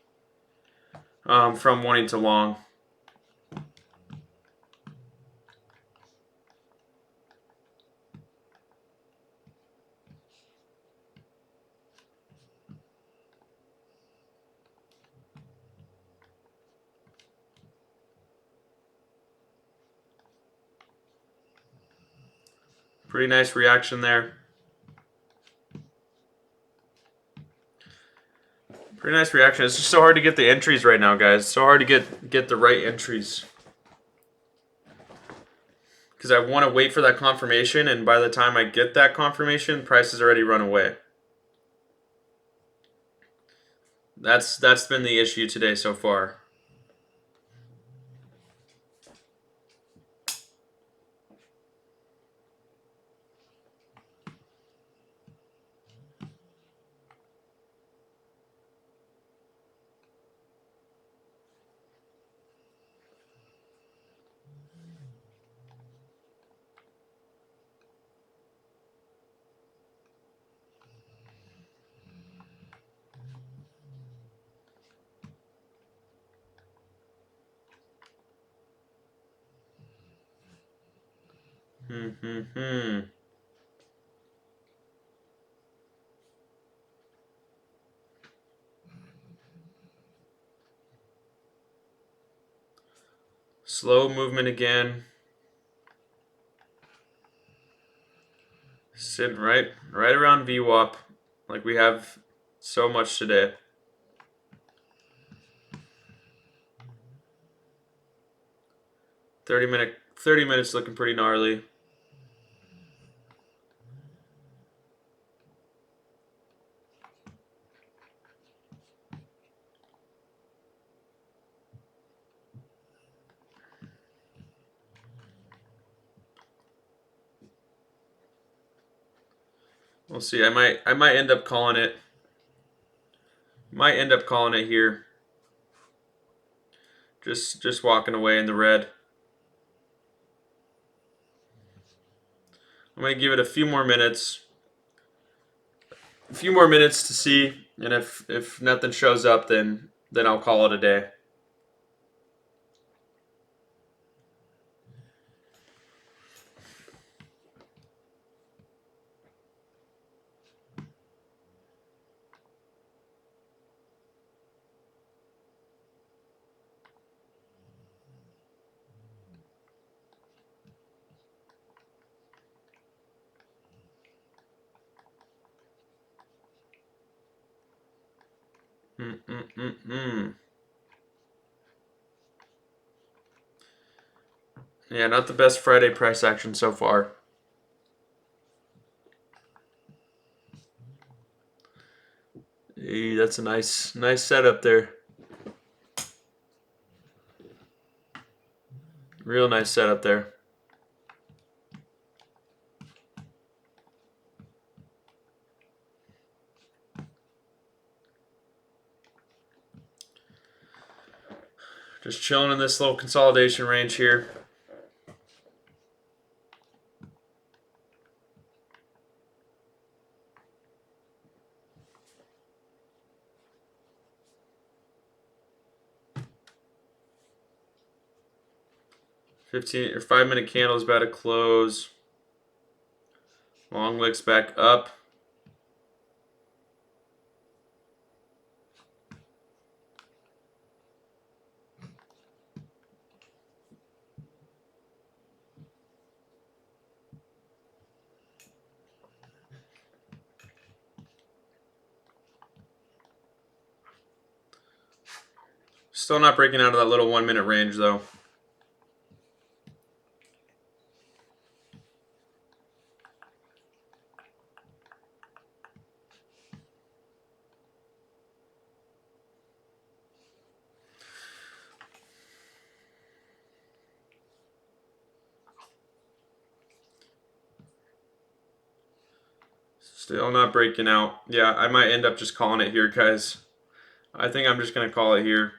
[SPEAKER 1] from wanting to long. Pretty nice reaction there. Pretty nice reaction. It's just so hard to get the entries right now, guys. So hard to get the right entries. Because I want to wait for that confirmation, and by the time I get that confirmation, price has already run away. That's been the issue today so far. Slow movement again. Sitting right around VWAP, like we have so much today. Thirty minutes looking pretty gnarly. We'll see. I might end up calling it. Might end up calling it here. Just walking away in the red. I'm gonna give it a few more minutes. A few more minutes to see, and if nothing shows up, then I'll call it a day. Yeah, not the best Friday price action so far. Hey, that's a nice setup there. Real nice setup there. Just chilling in this little consolidation range here. Or 5-minute candle is about to close. Long wicks back up. Still not breaking out of that little 1-minute range though. Still not breaking out. Yeah, I might end up just calling it here, guys. I think I'm just gonna call it here.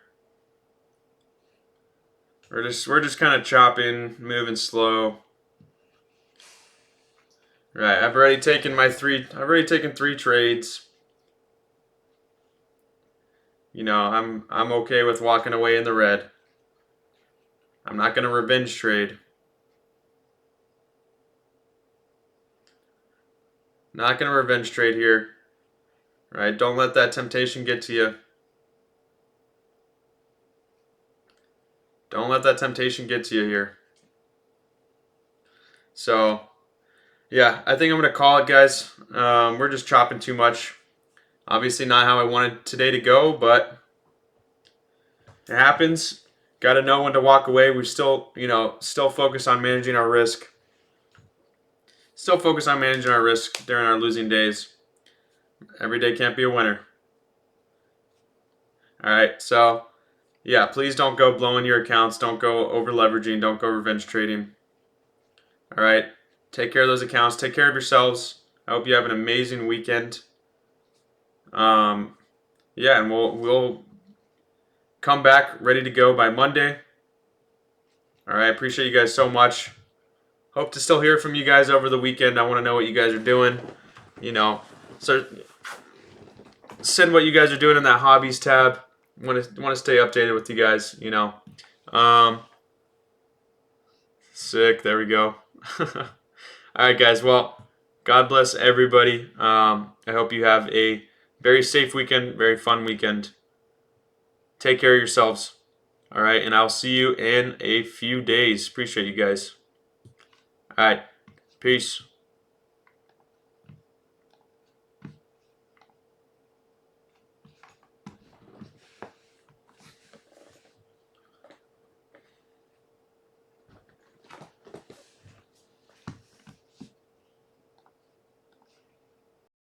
[SPEAKER 1] We're just kind of chopping, moving slow. Right, I've already taken 3 trades. You know, I'm okay with walking away in the red. I'm not gonna revenge trade. Not gonna revenge trade here. Right, don't let that temptation get to you. Don't let that temptation get to you here. So, yeah, I think I'm going to call it, guys. We're just chopping too much. Obviously not how I wanted today to go, but it happens. Got to know when to walk away. We still focus on managing our risk. Still focus on managing our risk during our losing days. Every day can't be a winner. All right, so yeah, please don't go blowing your accounts. Don't go over leveraging. Don't go revenge trading. All right, take care of those accounts. Take care of yourselves. I hope you have an amazing weekend. Yeah, and we'll come back ready to go by Monday. All right, appreciate you guys so much. Hope to still hear from you guys over the weekend. I want to know what you guys are doing. You know, so send what you guys are doing in that hobbies tab. Want to stay updated with you guys. You know, sick. There we go. All right, guys. Well, God bless everybody. I hope you have a very safe weekend, very fun weekend. Take care of yourselves. All right, and I'll see you in a few days. Appreciate you guys. All right, peace.